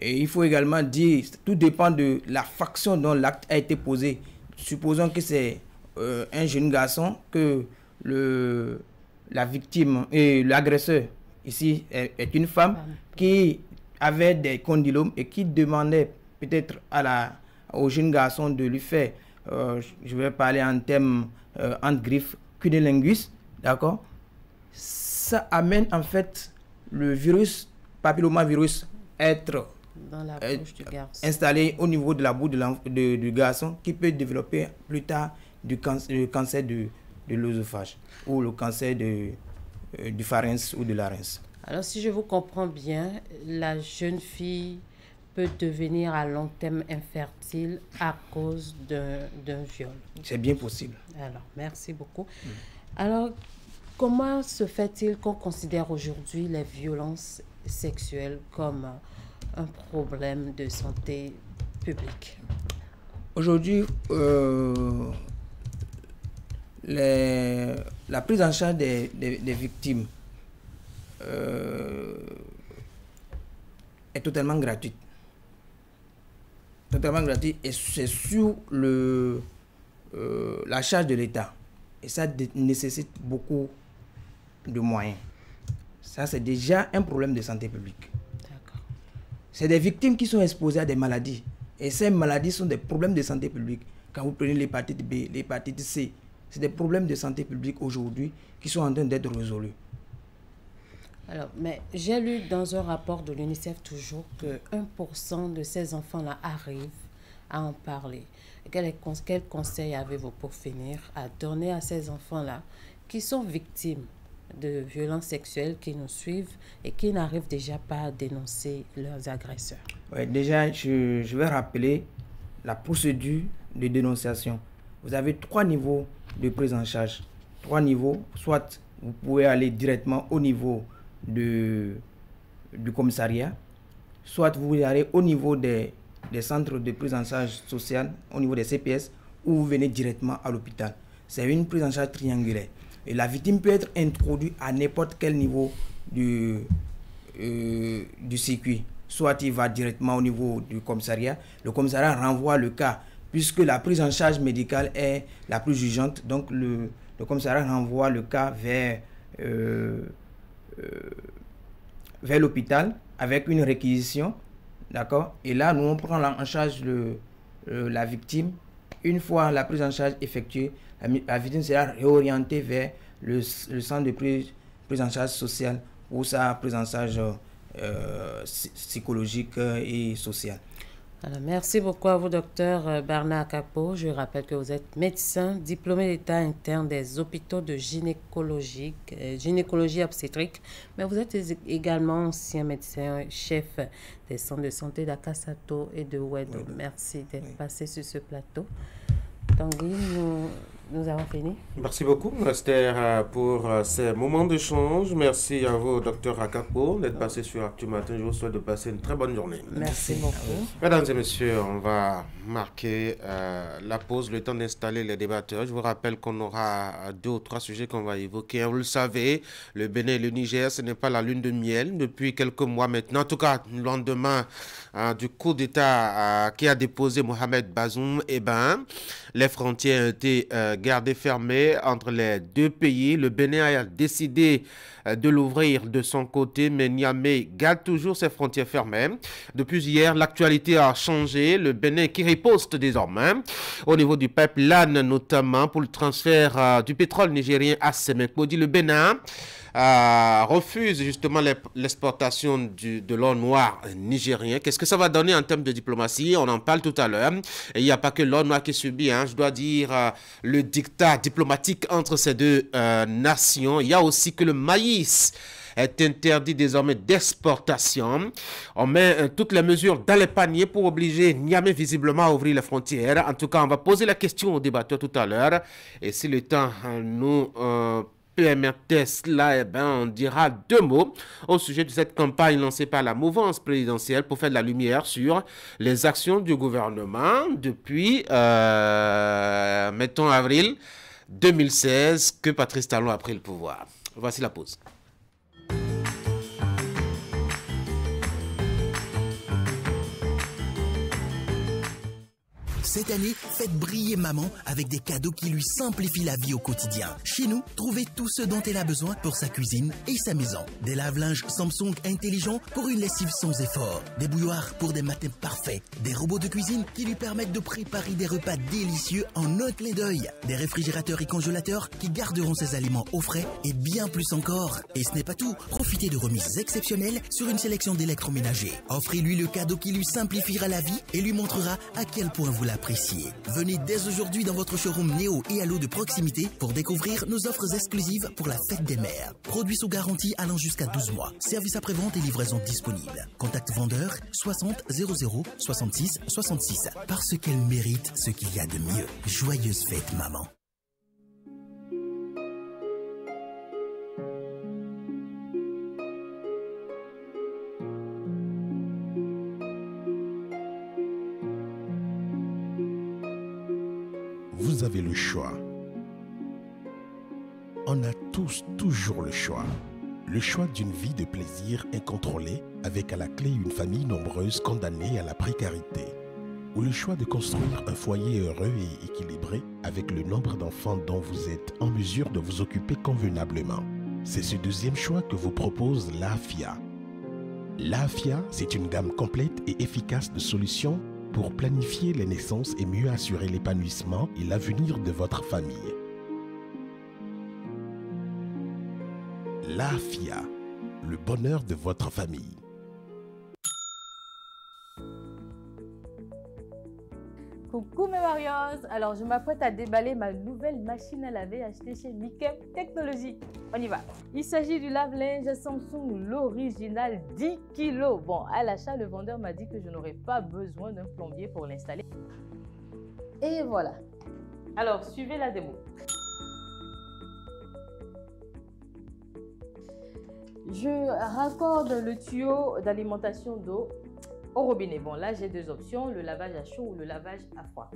Et il faut également dire, tout dépend de la faction dont l'acte a été posé. Supposons que c'est un jeune garçon, que la victime et l'agresseur ici est une femme qui avait des condylomes et qui demandait peut-être au jeune garçon de lui faire, je vais parler en termes entre griffes, cunnilingus, d'accord? Ça amène en fait le virus, papillomavirus, être dans la bouche du garçon, installé au niveau de la bouche du garçon, qui peut développer plus tard le cancer de l'œsophage ou le cancer du pharynx ou de larynx. Alors, si je vous comprends bien, la jeune fille peut devenir à long terme infertile à cause d'un viol. C'est bien possible. Alors, merci beaucoup. Alors, comment se fait-il qu'on considère aujourd'hui les violences sexuelles comme un problème de santé publique? Aujourd'hui, la prise en charge des victimes est totalement gratuite. Totalement gratuite, et c'est sur la charge de l'État. Et ça nécessite beaucoup de moyens. Ça, c'est déjà un problème de santé publique. C'est des victimes qui sont exposées à des maladies. Et ces maladies sont des problèmes de santé publique. Quand vous prenez l'hépatite B, l'hépatite C, c'est des problèmes de santé publique aujourd'hui qui sont en train d'être résolus. Alors, mais j'ai lu dans un rapport de l'UNICEF toujours que 1% de ces enfants-là arrivent à en parler. Quel conseil avez-vous pour finir à donner à ces enfants-là qui sont victimes de violences sexuelles, qui nous suivent et qui n'arrivent déjà pas à dénoncer leurs agresseurs? Oui, déjà, je vais rappeler la procédure de dénonciation. Vous avez 3 niveaux de prise en charge. 3 niveaux, soit vous pouvez aller directement au niveau du commissariat, soit vous allez au niveau des centres de prise en charge sociale, au niveau des CPS, ou vous venez directement à l'hôpital. C'est une prise en charge triangulaire. Et la victime peut être introduite à n'importe quel niveau du circuit. Soit il va directement au niveau du commissariat, le commissariat renvoie le cas, puisque la prise en charge médicale est la plus urgente, donc le commissariat renvoie le cas vers l'hôpital avec une réquisition, d'accord? Et là, nous, on prend en charge la victime. Une fois la prise en charge effectuée, la victime sera réorientée vers le centre de prise en charge sociale ou sa prise en charge psychologique et sociale. Alors, merci beaucoup à vous, docteur Bernard Akapo. Je rappelle que vous êtes médecin, diplômé d'état interne des hôpitaux de gynécologie obstétrique, mais vous êtes également ancien médecin, chef des centres de santé d'Akasato et de Wedo. Merci d'être passé sur ce plateau. Tanguy, Nous avons fini. Merci beaucoup, Esther, pour ces moments d'échange. Merci à vous, Dr Akapo, d'être passé sur Actu Matin. Je vous souhaite de passer une très bonne journée. Merci beaucoup. Mesdames et messieurs, on va marquer la pause, le temps d'installer les débatteurs. Je vous rappelle qu'on aura 2 ou 3 sujets qu'on va évoquer. Vous le savez, le Bénin et le Niger, ce n'est pas la lune de miel depuis quelques mois maintenant. En tout cas, le lendemain du coup d'État qui a déposé Mohamed Bazoum, les frontières ont été gardées fermées entre les 2 pays. Le Bénin a décidé de l'ouvrir de son côté, mais Niamey garde toujours ses frontières fermées. Depuis hier, l'actualité a changé. Le Bénin qui riposte désormais au niveau du pipeline, notamment pour le transfert du pétrole nigérien à Semenkoudi. Le Bénin refuse justement l'exportation de l'or noir nigérien. Qu'est-ce que ça va donner en termes de diplomatie? On en parle tout à l'heure. Et il n'y a pas que l'or noir qui subit, je dois dire, le dictat diplomatique entre ces 2 nations. Il y a aussi que le maïs est interdit désormais d'exportation. On met toutes les mesures dans les paniers pour obliger Niamey visiblement à ouvrir les frontières. En tout cas, on va poser la question aux débatteurs tout à l'heure. Et si le temps nous permettait cela, on dira 2 mots au sujet de cette campagne lancée par la mouvance présidentielle pour faire de la lumière sur les actions du gouvernement depuis, mettons, avril 2016 que Patrice Talon a pris le pouvoir. Voici la pause. Cette année, faites briller maman avec des cadeaux qui lui simplifient la vie au quotidien. Chez nous, trouvez tout ce dont elle a besoin pour sa cuisine et sa maison. Des lave-linges Samsung intelligents pour une lessive sans effort. Des bouilloires pour des matins parfaits. Des robots de cuisine qui lui permettent de préparer des repas délicieux en un clin d'œil. Des réfrigérateurs et congélateurs qui garderont ses aliments au frais et bien plus encore. Et ce n'est pas tout. Profitez de remises exceptionnelles sur une sélection d'électroménagers. Offrez-lui le cadeau qui lui simplifiera la vie et lui montrera à quel point vous l'appréciez. Venez dès aujourd'hui dans votre showroom Néo et Allo de proximité pour découvrir nos offres exclusives pour la fête des mères. Produits sous garantie allant jusqu'à 12 mois. Service après-vente et livraison disponible. Contact vendeur 60 00 66 66. Parce qu'elle mérite ce qu'il y a de mieux. Joyeuse fête, maman. Vous avez le choix. On a tous toujours le choix. Le choix d'une vie de plaisir incontrôlée avec à la clé une famille nombreuse condamnée à la précarité. Ou le choix de construire un foyer heureux et équilibré avec le nombre d'enfants dont vous êtes en mesure de vous occuper convenablement. C'est ce deuxième choix que vous propose l'AFIA. L'AFIA, c'est une gamme complète et efficace de solutions pour planifier les naissances et mieux assurer l'épanouissement et l'avenir de votre famille. L'AFIA, le bonheur de votre famille. Coucou mes Marios, alors je m'apprête à déballer ma nouvelle machine à laver achetée chez Mikem Technologies. On y va. Il s'agit du lave-linge Samsung, l'original 10 kg. Bon, à l'achat, le vendeur m'a dit que je n'aurais pas besoin d'un plombier pour l'installer. Et voilà. Alors, suivez la démo. Je raccorde le tuyau d'alimentation d'eau au robinet. Bon, là, j'ai 2 options, le lavage à chaud ou le lavage à froid.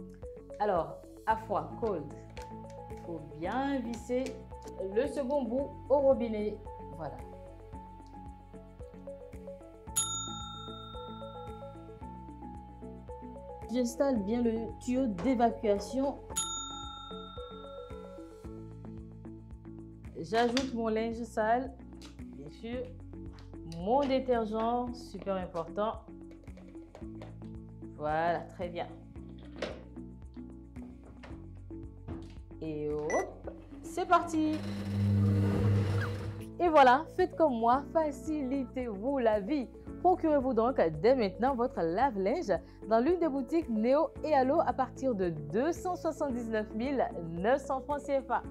Alors, à froid, cold. Il faut bien visser le second bout au robinet. Voilà. J'installe bien le tuyau d'évacuation. J'ajoute mon linge sale, bien sûr. Mon détergent, super important. Voilà, très bien. Et hop, c'est parti. Et voilà, faites comme moi, facilitez-vous la vie. Procurez-vous donc dès maintenant votre lave-linge dans l'une des boutiques Néo et Allo à partir de 279 900 francs CFA.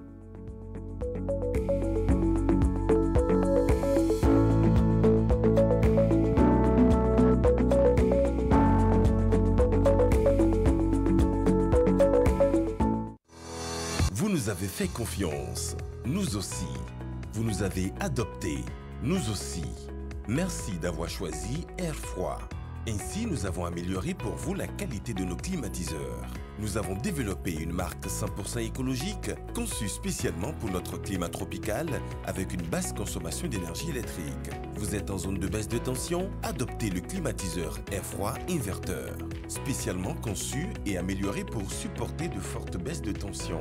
Vous nous avez fait confiance. Nous aussi. Vous nous avez adoptés. Nous aussi. Merci d'avoir choisi Air Froid. Ainsi, nous avons amélioré pour vous la qualité de nos climatiseurs. Nous avons développé une marque 100% écologique, conçue spécialement pour notre climat tropical, avec une basse consommation d'énergie électrique. Vous êtes en zone de baisse de tension? Adoptez le climatiseur Air Froid Inverteur, spécialement conçu et amélioré pour supporter de fortes baisses de tension.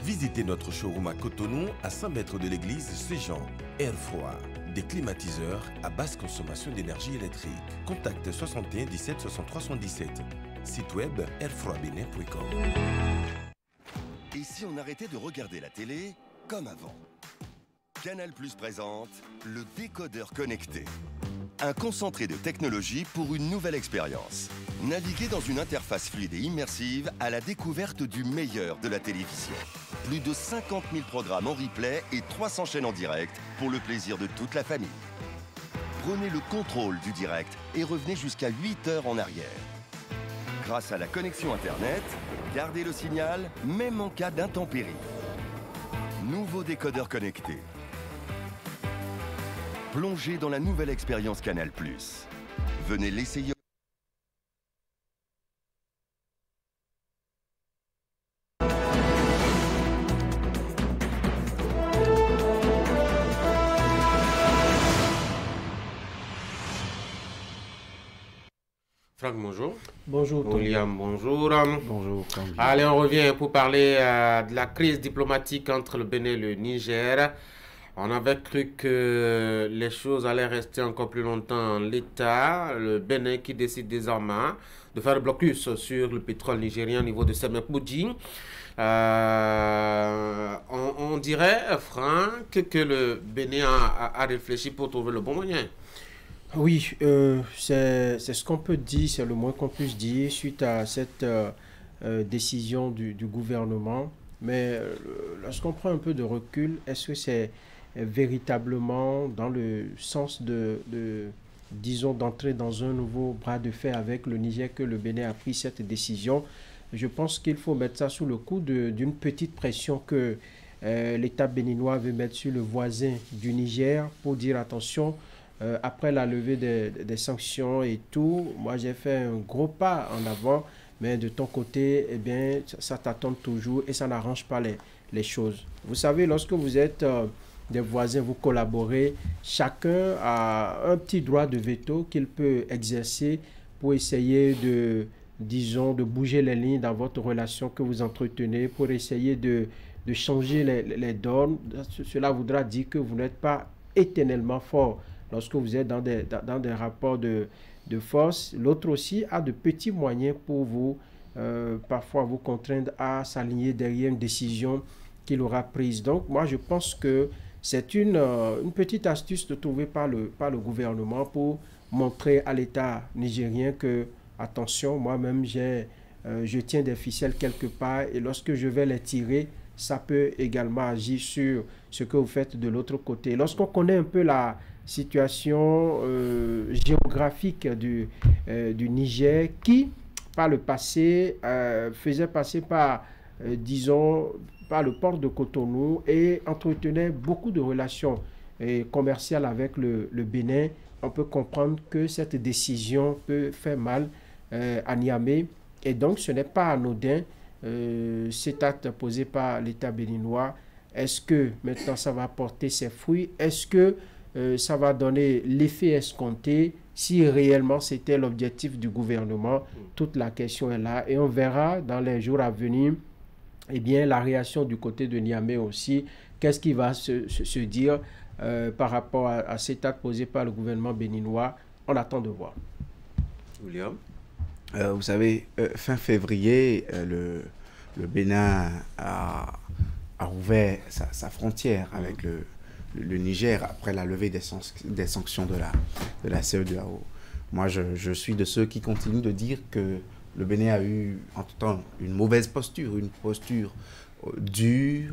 Visitez notre showroom à Cotonou, à 100 mètres de l'église Saint-Jean. Air Froid, des climatiseurs à basse consommation d'énergie électrique. Contact 61 17 63 77. Site web airfroidbenin.com. Et si on arrêtait de regarder la télé comme avant? Canal+ présente le décodeur connecté. Un concentré de technologie pour une nouvelle expérience. Naviguez dans une interface fluide et immersive à la découverte du meilleur de la télévision. Plus de 50 000 programmes en replay et 300 chaînes en direct pour le plaisir de toute la famille. Prenez le contrôle du direct et revenez jusqu'à 8 heures en arrière. Grâce à la connexion Internet, gardez le signal même en cas d'intempéries. Nouveau décodeur connecté. Plongez dans la nouvelle expérience Canal+. Venez l'essayer. Franck, bonjour. Bonjour. William, bonjour. Bonjour. Allez, on revient pour parler de la crise diplomatique entre le Bénin et le Niger. On avait cru que les choses allaient rester encore plus longtemps en l'état. Le Bénin qui décide désormais de faire le blocus sur le pétrole nigérien au niveau de Semekoudji. On dirait, Franck, que le Bénin a réfléchi pour trouver le bon moyen. Oui, c'est ce qu'on peut dire, c'est le moins qu'on puisse dire suite à cette décision du gouvernement. Mais lorsqu'on prend un peu de recul, est-ce que c'est véritablement dans le sens disons, d'entrer dans un nouveau bras de fer avec le Niger que le Bénin a pris cette décision? Je pense qu'il faut mettre ça sous le coup d'une petite pression que l'État béninois veut mettre sur le voisin du Niger pour dire attention, après la levée des sanctions et tout, moi j'ai fait un gros pas en avant, mais de ton côté, eh bien, ça t'attend toujours et ça n'arrange pas les choses. Vous savez, lorsque vous êtes des voisins, vous collaborez, chacun a un petit droit de veto qu'il peut exercer pour essayer disons, de bouger les lignes dans votre relation que vous entretenez, pour essayer de changer les donnes. Cela voudra dire que vous n'êtes pas éternellement fort lorsque vous êtes dans des rapports de force. L'autre aussi a de petits moyens pour vous, parfois vous contraindre à s'aligner derrière une décision qu'il aura prise. Donc moi je pense que c'est une petite astuce de trouver par le gouvernement pour montrer à l'État nigérien que, attention, moi-même je tiens des ficelles quelque part et lorsque je vais les tirer, ça peut également agir sur ce que vous faites de l'autre côté. Lorsqu'on connaît un peu la situation géographique du Niger qui, par le passé, faisait passer par, disons, par le port de Cotonou et entretenait beaucoup de relations commerciales avec le Bénin, on peut comprendre que cette décision peut faire mal à Niamey. Et donc, ce n'est pas anodin cet acte posé par l'État béninois. Est-ce que maintenant ça va porter ses fruits? Est-ce que ça va donner l'effet escompté? Si réellement c'était l'objectif du gouvernement, toute la question est là. Et on verra dans les jours à venir, eh bien, la réaction du côté de Niamey aussi. Qu'est-ce qui va se dire par rapport à cet acte posé par le gouvernement béninois? On attend de voir. William, vous savez, fin février, le Bénin a ouvert sa frontière avec le Niger après la levée des sanctions de la CEDEAO. Moi, je suis de ceux qui continuent de dire que le Bénin a eu, en tout temps, une mauvaise posture, une posture dure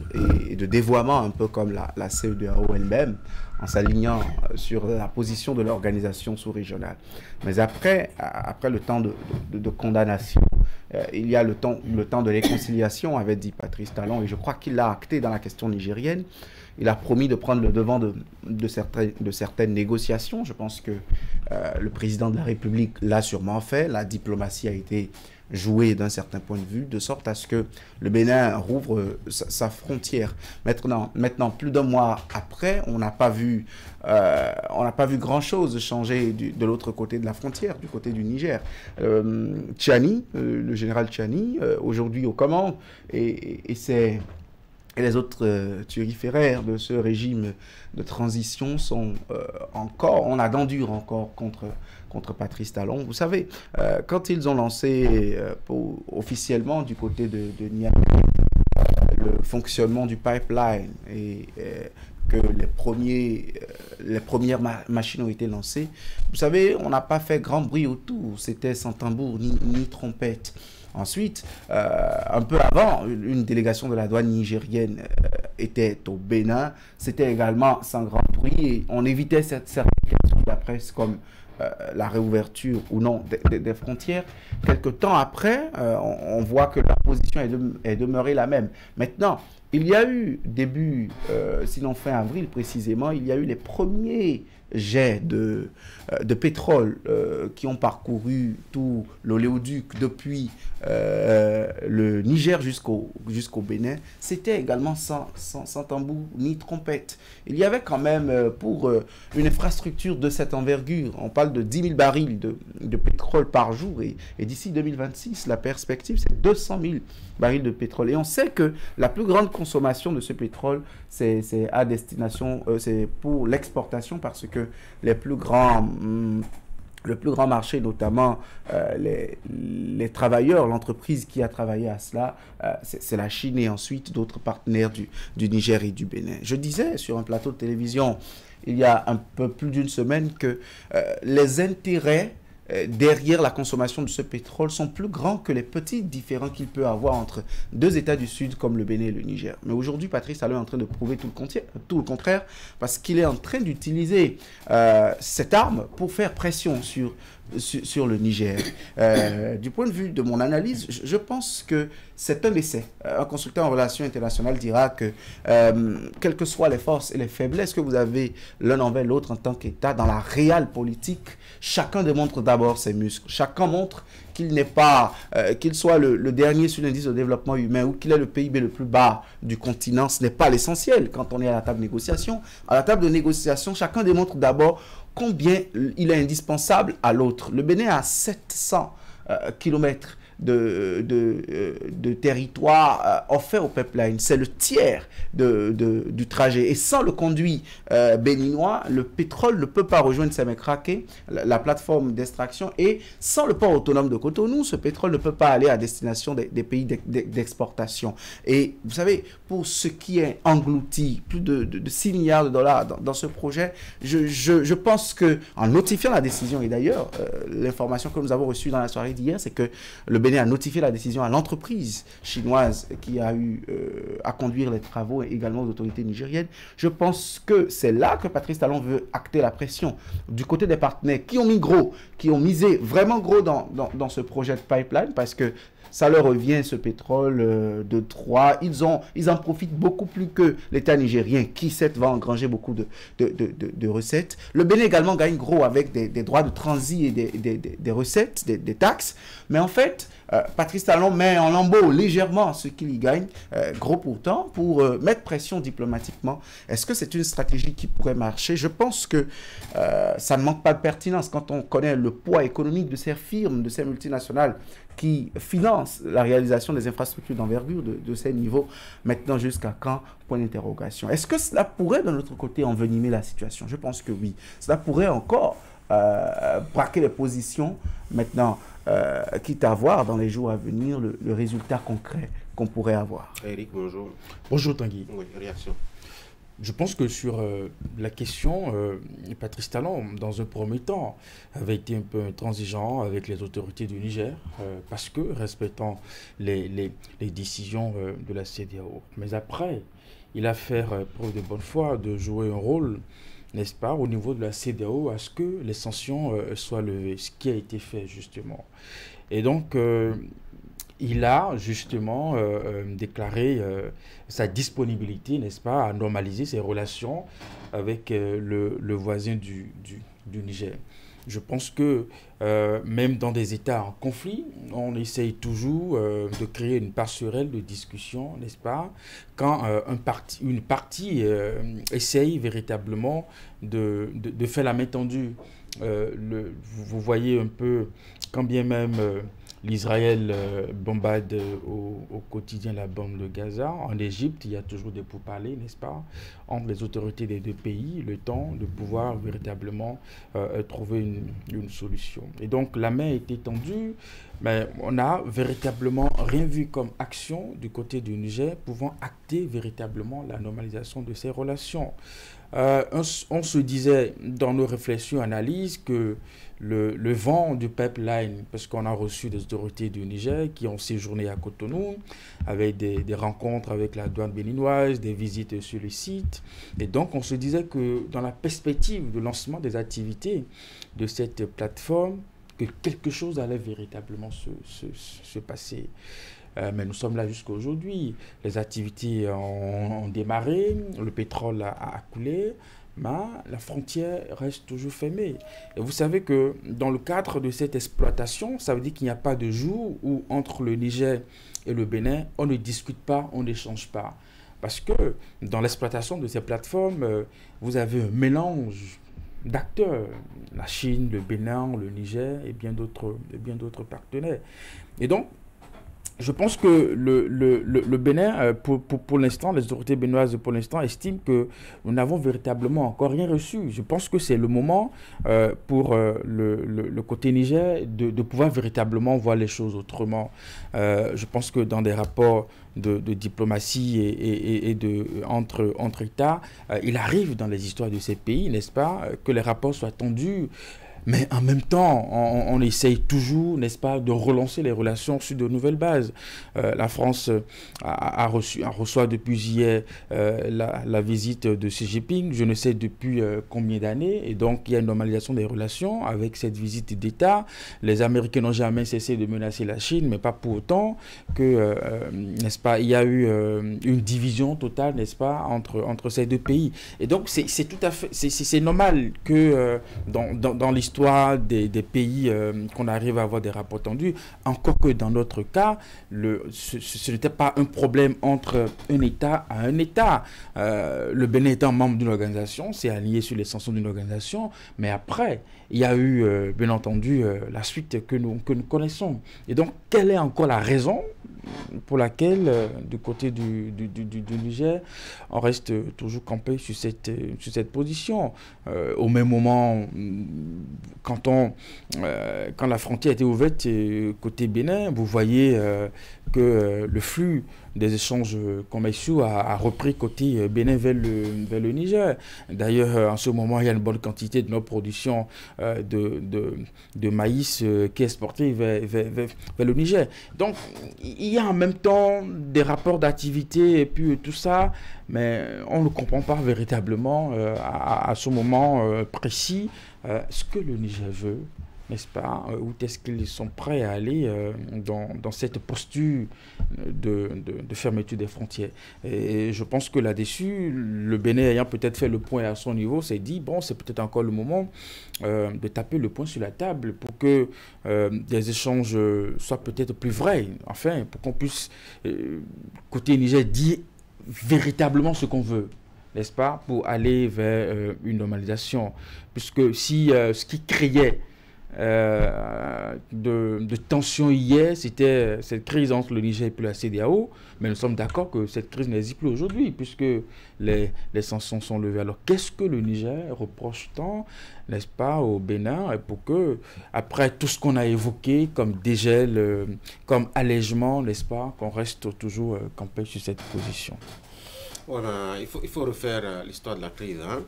et de dévoiement, un peu comme la CEDEAO elle-même, en s'alignant sur la position de l'organisation sous-régionale. Mais après le temps de condamnation, il y a le temps de réconciliation, avait dit Patrice Talon, et je crois qu'il l'a acté dans la question nigérienne. Il a promis de prendre le devant de certaines négociations. Je pense que le président de la République l'a sûrement fait. La diplomatie a été jouée d'un certain point de vue, de sorte à ce que le Bénin rouvre sa frontière. Maintenant, plus d'un mois après, on n'a pas vu grand-chose changer de l'autre côté de la frontière, du côté du Niger. Tchani, le général Tchani, aujourd'hui aux commandes, et les autres turiféraires de ce régime de transition sont on a dent dure encore contre Patrice Talon. Vous savez, quand ils ont lancé officiellement du côté de Niamey le fonctionnement du pipeline et que les premières machines ont été lancées, vous savez, on n'a pas fait grand bruit autour. C'était sans tambour ni trompette. Ensuite, un peu avant, une délégation de la douane nigérienne était au Bénin. C'était également sans grand bruit et on évitait certaines questions de la presse comme la réouverture ou non des frontières. Quelque temps après, on voit que la position est demeurée la même. Maintenant, il y a eu sinon fin avril précisément, il y a eu les premiers jets de pétrole qui ont parcouru tout l'oléoduc depuis le Niger jusqu'au Bénin. C'était également sans tambour ni trompette. Il y avait quand même pour une infrastructure de cette envergure, on parle de 10 000 barils de pétrole par jour et d'ici 2026, la perspective c'est 200 000 barils de pétrole. Et on sait que la plus grande consommation de ce pétrole, c'est à destination, c'est pour l'exportation parce que le plus grand marché, notamment les travailleurs, l'entreprise qui a travaillé à cela, c'est la Chine et ensuite d'autres partenaires du Niger et du Bénin. Je disais sur un plateau de télévision il y a un peu plus d'une semaine que les intérêts derrière la consommation de ce pétrole sont plus grands que les petits différends qu'il peut avoir entre deux États du Sud comme le Bénin et le Niger. Mais aujourd'hui, Patrice Talon est en train de prouver tout le contraire parce qu'il est en train d'utiliser cette arme pour faire pression sur le Niger. Du point de vue de mon analyse, je pense que c'est un essai. Un consultant en relations internationales dira que quelles que soient les forces et les faiblesses que vous avez l'un envers l'autre en tant qu'État, dans la réelle politique, chacun démontre d'abord ses muscles. Chacun montre qu'il n'est pas, qu'il soit le dernier sur l'indice de développement humain ou qu'il ait le PIB le plus bas du continent. Ce n'est pas l'essentiel quand on est à la table de négociation. À la table de négociation, chacun démontre d'abord combien il est indispensable à l'autre. Le Bénin a 700 kilomètres de territoire offert au pipeline. C'est le tiers du trajet. Et sans le conduit béninois, le pétrole ne peut pas rejoindre Sémécraké, la plateforme d'extraction. Et sans le port autonome de Cotonou, ce pétrole ne peut pas aller à destination des pays d'exportation. Et vous savez, pour ce qui est englouti, plus de 6 milliards de dollars dans ce projet, je pense qu'en notifiant la décision, et d'ailleurs, l'information que nous avons reçue dans la soirée d'hier, c'est que le Bénin a notifié la décision à l'entreprise chinoise qui a eu à conduire les travaux et également aux autorités nigériennes. Je pense que c'est là que Patrice Talon veut acter la pression du côté des partenaires qui ont mis gros, qui ont misé vraiment gros dans ce projet de pipeline parce que ça leur revient ce pétrole de 3. Ils en profitent beaucoup plus que l'État nigérien qui, certes, va engranger beaucoup de recettes. Le Bénin également gagne gros avec des droits de transit et des recettes, des taxes. Mais en fait, Patrice Talon met en lambeau légèrement ce qu'il y gagne, gros pourtant, pour mettre pression diplomatiquement. Est-ce que c'est une stratégie qui pourrait marcher? Je pense que ça ne manque pas de pertinence quand on connaît le poids économique de ces firmes, de ces multinationales qui financent la réalisation des infrastructures d'envergure de ces niveaux. Maintenant, jusqu'à quand? Point d'interrogation. Est-ce que cela pourrait, d'un autre côté, envenimer la situation? Je pense que oui. Cela pourrait encore braquer les positions. Maintenant, quitte à voir dans les jours à venir le résultat concret qu'on pourrait avoir. Eric, bonjour. Bonjour Tanguy. Oui, réaction. Je pense que sur la question, Patrice Talon, dans un premier temps, avait été un peu intransigeant avec les autorités du Niger, parce que respectant les décisions de la CEDEAO. Mais après, il a fait preuve de bonne foi de jouer un rôle, n'est-ce pas, au niveau de la CEDEAO, à ce que les sanctions soient levées, ce qui a été fait justement. Et donc, il a justement déclaré sa disponibilité, n'est-ce pas, à normaliser ses relations avec le voisin du Niger. Je pense que même dans des États en conflit, on essaye toujours de créer une passerelle de discussion, n'est-ce pas, quand une partie essaye véritablement de faire la main tendue. Vous voyez un peu, quand bien même l'Israël bombarde au quotidien la bande de Gaza, en Égypte, il y a toujours des pourparlers, n'est-ce pas, entre les autorités des deux pays, le temps de pouvoir véritablement trouver une solution. Et donc la main a été tendue, mais on n'a véritablement rien vu comme action du côté du Niger pouvant acter véritablement la normalisation de ces relations. On se disait dans nos réflexions, analyses, que le vent du pipeline, parce qu'on a reçu des autorités du Niger qui ont séjourné à Cotonou, avec des rencontres avec la douane béninoise, des visites sur le site. Et donc, on se disait que dans la perspective de lancement des activités de cette plateforme, que quelque chose allait véritablement se passer. Mais nous sommes là jusqu'à aujourd'hui. Les activités ont démarré, le pétrole a coulé, mais la frontière reste toujours fermée. Et vous savez que dans le cadre de cette exploitation, ça veut dire qu'il n'y a pas de jour où entre le Niger et le Bénin, on ne discute pas, on n'échange pas. Parce que dans l'exploitation de ces plateformes, vous avez un mélange d'acteurs, la Chine, le Bénin, le Niger et bien d'autres partenaires. Et donc, je pense que le Bénin, pour l'instant, les autorités béninoises pour l'instant estiment que nous n'avons véritablement encore rien reçu. Je pense que c'est le moment pour le côté Niger de pouvoir véritablement voir les choses autrement. Je pense que dans des rapports de diplomatie et entre États, il arrive dans les histoires de ces pays, n'est-ce pas, que les rapports soient tendus. Mais en même temps, on essaye toujours, n'est-ce pas, de relancer les relations sur de nouvelles bases. La France reçoit depuis hier la visite de Xi Jinping, je ne sais depuis combien d'années, et donc il y a une normalisation des relations avec cette visite d'État. Les Américains n'ont jamais cessé de menacer la Chine, mais pas pour autant que, n'est-ce pas, il y a eu une division totale, n'est-ce pas, entre ces deux pays. Et donc c'est tout à fait, c'est normal que dans l'histoire des pays qu'on arrive à avoir des rapports tendus, encore que dans notre cas, ce n'était pas un problème entre un État à un État. Le Bénin étant membre d'une organisation, c'est aligné sur les sanctions d'une organisation, mais après, il y a eu, bien entendu, la suite que nous connaissons. Et donc, quelle est encore la raison pour laquelle, du côté du Niger, on reste toujours campé sur cette position. Au même moment, quand la frontière a été ouverte côté Bénin, vous voyez que le flux des échanges commerciaux a repris côté Bénin vers le Niger. D'ailleurs, en ce moment, il y a une bonne quantité de nos productions de maïs qui est exportée vers le Niger. Donc, il y a en même temps des rapports d'activité et puis tout ça, mais on ne comprend pas véritablement à ce moment précis ce que le Niger veut, n'est-ce pas, où est-ce qu'ils sont prêts à aller dans cette posture de fermeture des frontières. Et je pense que là-dessus, le Bénin ayant peut-être fait le point à son niveau, s'est dit, bon, c'est peut-être encore le moment de taper le poing sur la table pour que des échanges soient peut-être plus vrais, enfin, pour qu'on puisse, côté Niger, dire véritablement ce qu'on veut, n'est-ce pas, pour aller vers une normalisation. Puisque si ce qui créait de tension hier, c'était cette crise entre le Niger et puis la CEDEAO, mais nous sommes d'accord que cette crise n'existe plus aujourd'hui puisque les sanctions sont levées. Alors qu'est-ce que le Niger reproche tant, n'est-ce pas, au Bénin, pour que, après tout ce qu'on a évoqué comme dégel, comme allègement, n'est-ce pas, qu'on reste toujours campé sur cette position? Voilà, il faut refaire l'histoire de la crise, hein.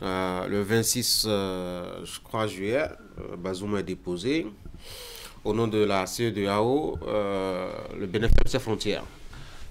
Le 26, je crois, juillet, Bazoum a déposé. Au nom de la CEDEAO, le Bénin ferme ses frontières.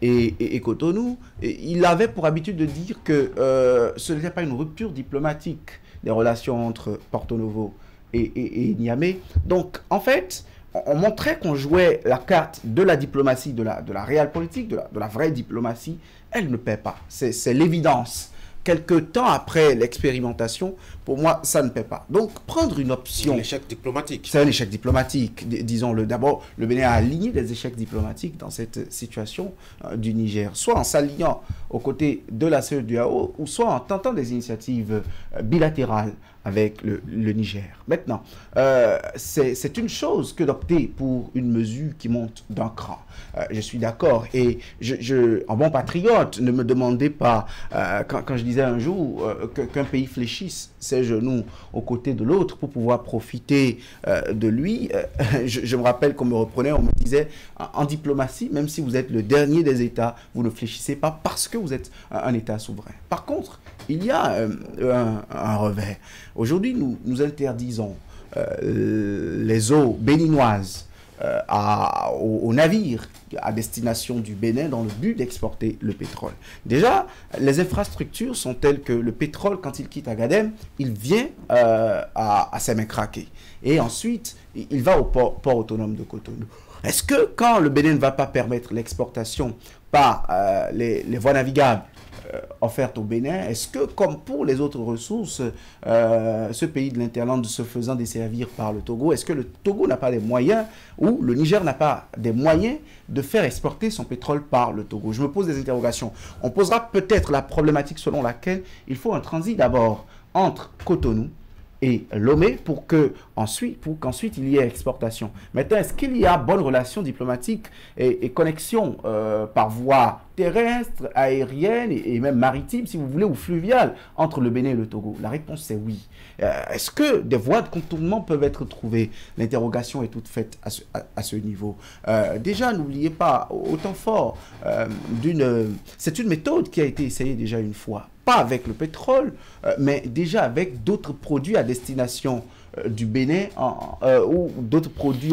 et Cotonou, il avait pour habitude de dire que ce n'était pas une rupture diplomatique des relations entre Porto Novo et Niamey. Donc, en fait, on montrait qu'on jouait la carte de la diplomatie, de la réelle politique, de la vraie diplomatie. Elle ne paie pas. C'est l'évidence. Quelque temps après l'expérimentation, pour moi, ça ne paie pas. Donc, prendre une option... C'est un échec diplomatique. C'est un échec diplomatique, disons-le. D'abord, le Bénin a aligné des échecs diplomatiques dans cette situation du Niger, soit en s'alignant aux côtés de la CEDEAO, ou soit en tentant des initiatives bilatérales avec le Niger. Maintenant, c'est une chose que d'opter pour une mesure qui monte d'un cran. Je suis d'accord. Et en bon patriote, ne me demandez pas, quand je disais un jour qu'un pays fléchisse ses genoux aux côtés de l'autre pour pouvoir profiter de lui, je me rappelle qu'on me reprenait, on me disait, en diplomatie, même si vous êtes le dernier des États, vous ne fléchissez pas parce que vous êtes un État souverain. Par contre, il y a un revers. Aujourd'hui, nous interdisons les eaux béninoises aux navires à destination du Bénin dans le but d'exporter le pétrole. Déjà, les infrastructures sont telles que le pétrole, quand il quitte Agadem, il vient à Sémécraké. Et ensuite, il va au port autonome de Cotonou. Est-ce que quand le Bénin ne va pas permettre l'exportation par les voies navigables offertes au Bénin, est-ce que, comme pour les autres ressources, ce pays de l'interland se faisant desservir par le Togo, est-ce que le Togo n'a pas des moyens, ou le Niger n'a pas des moyens de faire exporter son pétrole par le Togo? Je me pose des interrogations. On posera peut-être la problématique selon laquelle il faut un transit d'abord entre Cotonou et Lomé pour qu'ensuite il y ait exportation. Maintenant, est-ce qu'il y a bonne relation diplomatique et connexion par voie terrestre, aérienne et même maritime, si vous voulez, ou fluviale entre le Bénin et le Togo? La réponse c'est oui. Est-ce que des voies de contournement peuvent être trouvées? L'interrogation est toute faite à ce niveau. Déjà, n'oubliez pas, au temps fort, c'est une méthode qui a été essayée déjà une fois. Pas avec le pétrole, mais déjà avec d'autres produits à destination du Bénin ou d'autres produits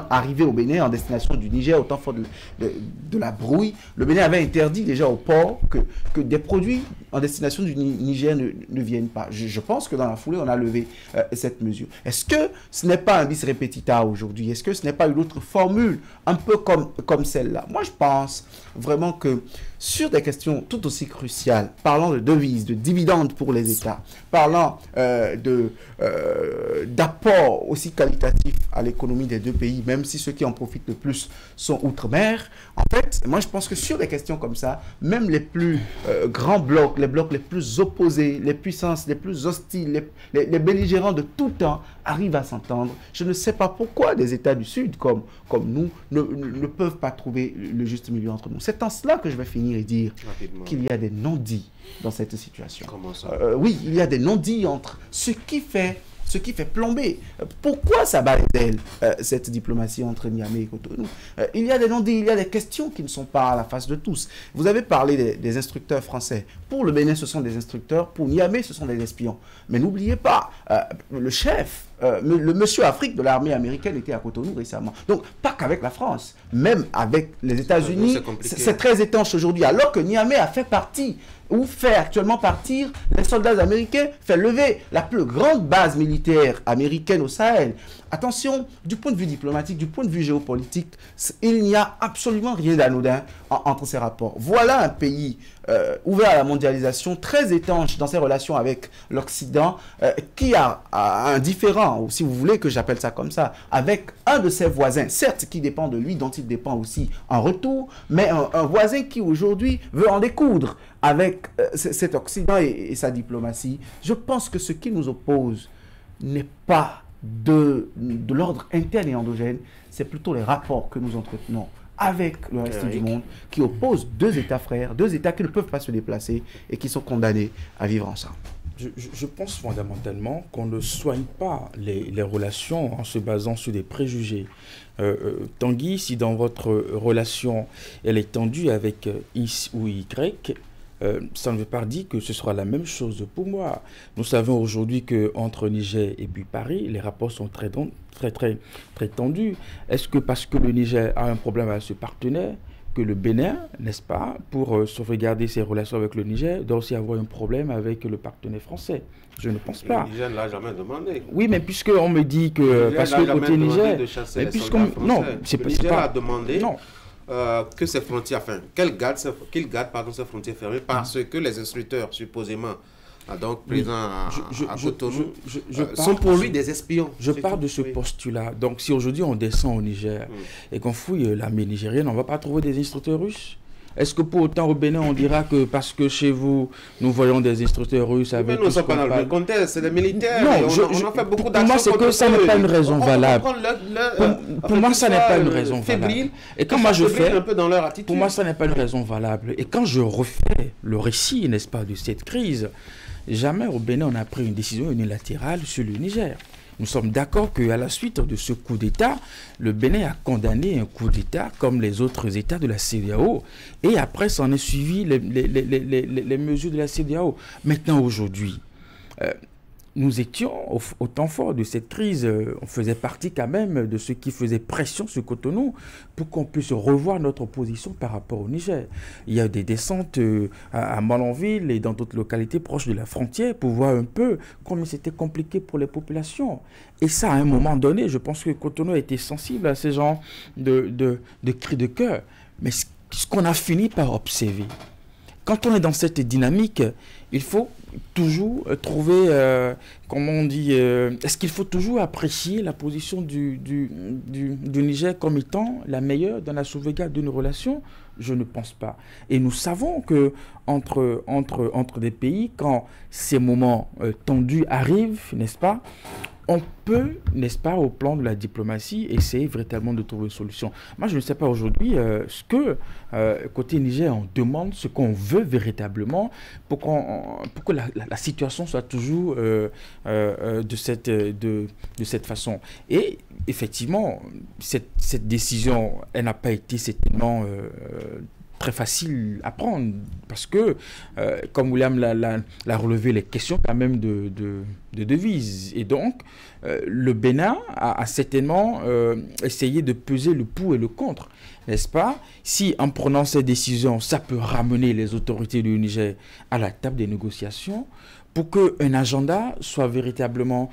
arrivés au Bénin en destination du Niger au temps fort de la brouille. Le Bénin avait interdit déjà au port que des produits en destination du Niger ne viennent pas. Je pense que dans la foulée, on a levé cette mesure. Est-ce que ce n'est pas un bis repetita aujourd'hui? Est-ce que ce n'est pas une autre formule un peu comme celle-là? Moi, je pense vraiment que sur des questions tout aussi cruciales, parlant de devises, de dividendes pour les États, parlant d'apport aussi qualitatif à l'économie des deux pays, même si ceux qui en profitent le plus sont outre-mer, en fait, moi je pense que sur des questions comme ça, même les plus grands blocs, les blocs les plus opposés, les puissances les plus hostiles, les belligérants de tout temps arrivent à s'entendre. Je ne sais pas pourquoi des États du Sud comme nous ne peuvent pas trouver le juste milieu entre nous. C'est en cela que je vais finir et dire qu'il y a des non-dits dans cette situation. Comment ça? Oui, il y a des non-dits entre ce qui fait plomber. Pourquoi ça bat les ailes, cette diplomatie entre Niamey et Cotonou? Il y a des non-dits, il y a des questions qui ne sont pas à la face de tous. Vous avez parlé des instructeurs français. Pour le Bénin, ce sont des instructeurs. Pour Niamey, ce sont des espions. Mais n'oubliez pas, le chef, le monsieur Afrique de l'armée américaine était à Cotonou récemment. Donc, pas qu'avec la France, même avec les États-Unis, c'est très étanche aujourd'hui. Alors que Niamey a fait partie, ou fait actuellement partir les soldats américains, fait lever la plus grande base militaire américaine au Sahel. Attention, du point de vue diplomatique, du point de vue géopolitique, il n'y a absolument rien d'anodin entre ces rapports. Voilà un pays ouvert à la mondialisation, très étanche dans ses relations avec l'Occident, qui a un différend, ou si vous voulez que j'appelle ça comme ça, avec un de ses voisins, certes qui dépend de lui, dont il dépend aussi en retour, mais un voisin qui aujourd'hui veut en découdre avec cet Occident et sa diplomatie. Je pense que ce qui nous oppose n'est pas de l'ordre interne et endogène, c'est plutôt les rapports que nous entretenons avec le reste du monde qui opposent deux États frères, deux États qui ne peuvent pas se déplacer et qui sont condamnés à vivre ensemble. Je pense fondamentalement qu'on ne soigne pas les relations en se basant sur des préjugés. Tanguy, si dans votre relation elle est tendue avec X ou Y, ça ne veut pas dire que ce sera la même chose pour moi. Nous savons aujourd'hui qu'entre Niger et puis Paris, les rapports sont très tendus. Est-ce que parce que le Niger a un problème avec ce partenaire, que le Bénin, n'est-ce pas, pour sauvegarder ses relations avec le Niger, doit aussi avoir un problème avec le partenaire français. Je ne pense pas. Le Niger ne l'a jamais demandé. Oui, mais puisqu'on me dit que... Parce que côté Niger... Non, le Niger a demandé que ses frontières... Enfin, qu'il garde ses frontières fermées parce que les instructeurs, supposément... donc présents à Cotonou, sont pour lui des espions. Je pars de ce postulat. Donc si aujourd'hui on descend au Niger et qu'on fouille l'armée nigérienne, on ne va pas trouver des instructeurs russes? Est-ce que pour autant au Bénin on dira que parce que chez vous nous voyons des instructeurs russes avec... Mais nous ne sommes pas dans le contexte, c'est les militaires. Non, on a fait beaucoup d'actions. Pour moi c'est que ça n'est pas une raison valable. Pour moi ça n'est pas une raison valable. Et quand moi je fais... Pour moi ça n'est pas une raison valable. Et quand je refais le récit, n'est-ce pas, de cette crise, jamais au Bénin on a pris une décision unilatérale sur le Niger. Nous sommes d'accord qu'à la suite de ce coup d'État, le Bénin a condamné un coup d'État comme les autres États de la CEDEAO. Et après, s'en est suivi les mesures de la CEDEAO. Maintenant, aujourd'hui, nous étions au temps fort de cette crise. On faisait partie quand même de ceux qui faisaient pression sur Cotonou pour qu'on puisse revoir notre position par rapport au Niger. Il y a des descentes à Malanville et dans d'autres localités proches de la frontière pour voir un peu comment c'était compliqué pour les populations. Et ça, à un moment donné, je pense que Cotonou a été sensible à ces genres de cris de cœur. Mais ce qu'on a fini par observer, quand on est dans cette dynamique, il faut toujours trouver, comment on dit, est-ce qu'il faut toujours apprécier la position du Niger comme étant la meilleure dans la sauvegarde d'une relation? Je ne pense pas. Et nous savons que entre des pays, quand ces moments tendus arrivent, n'est-ce pas, on peut, n'est-ce pas, au plan de la diplomatie, essayer véritablement de trouver une solution. Moi, je ne sais pas aujourd'hui ce que, côté Niger, on demande, ce qu'on veut véritablement pour que la situation soit toujours de cette façon. Et effectivement, cette décision, elle n'a pas été certainement très facile à prendre parce que, comme William l'a relevé, les questions quand même de devises. Et donc, le Bénin a certainement essayé de peser le pour et le contre, n'est-ce pas? Si en prenant ces décisions, ça peut ramener les autorités du Niger à la table des négociations, pour qu'un agenda soit véritablement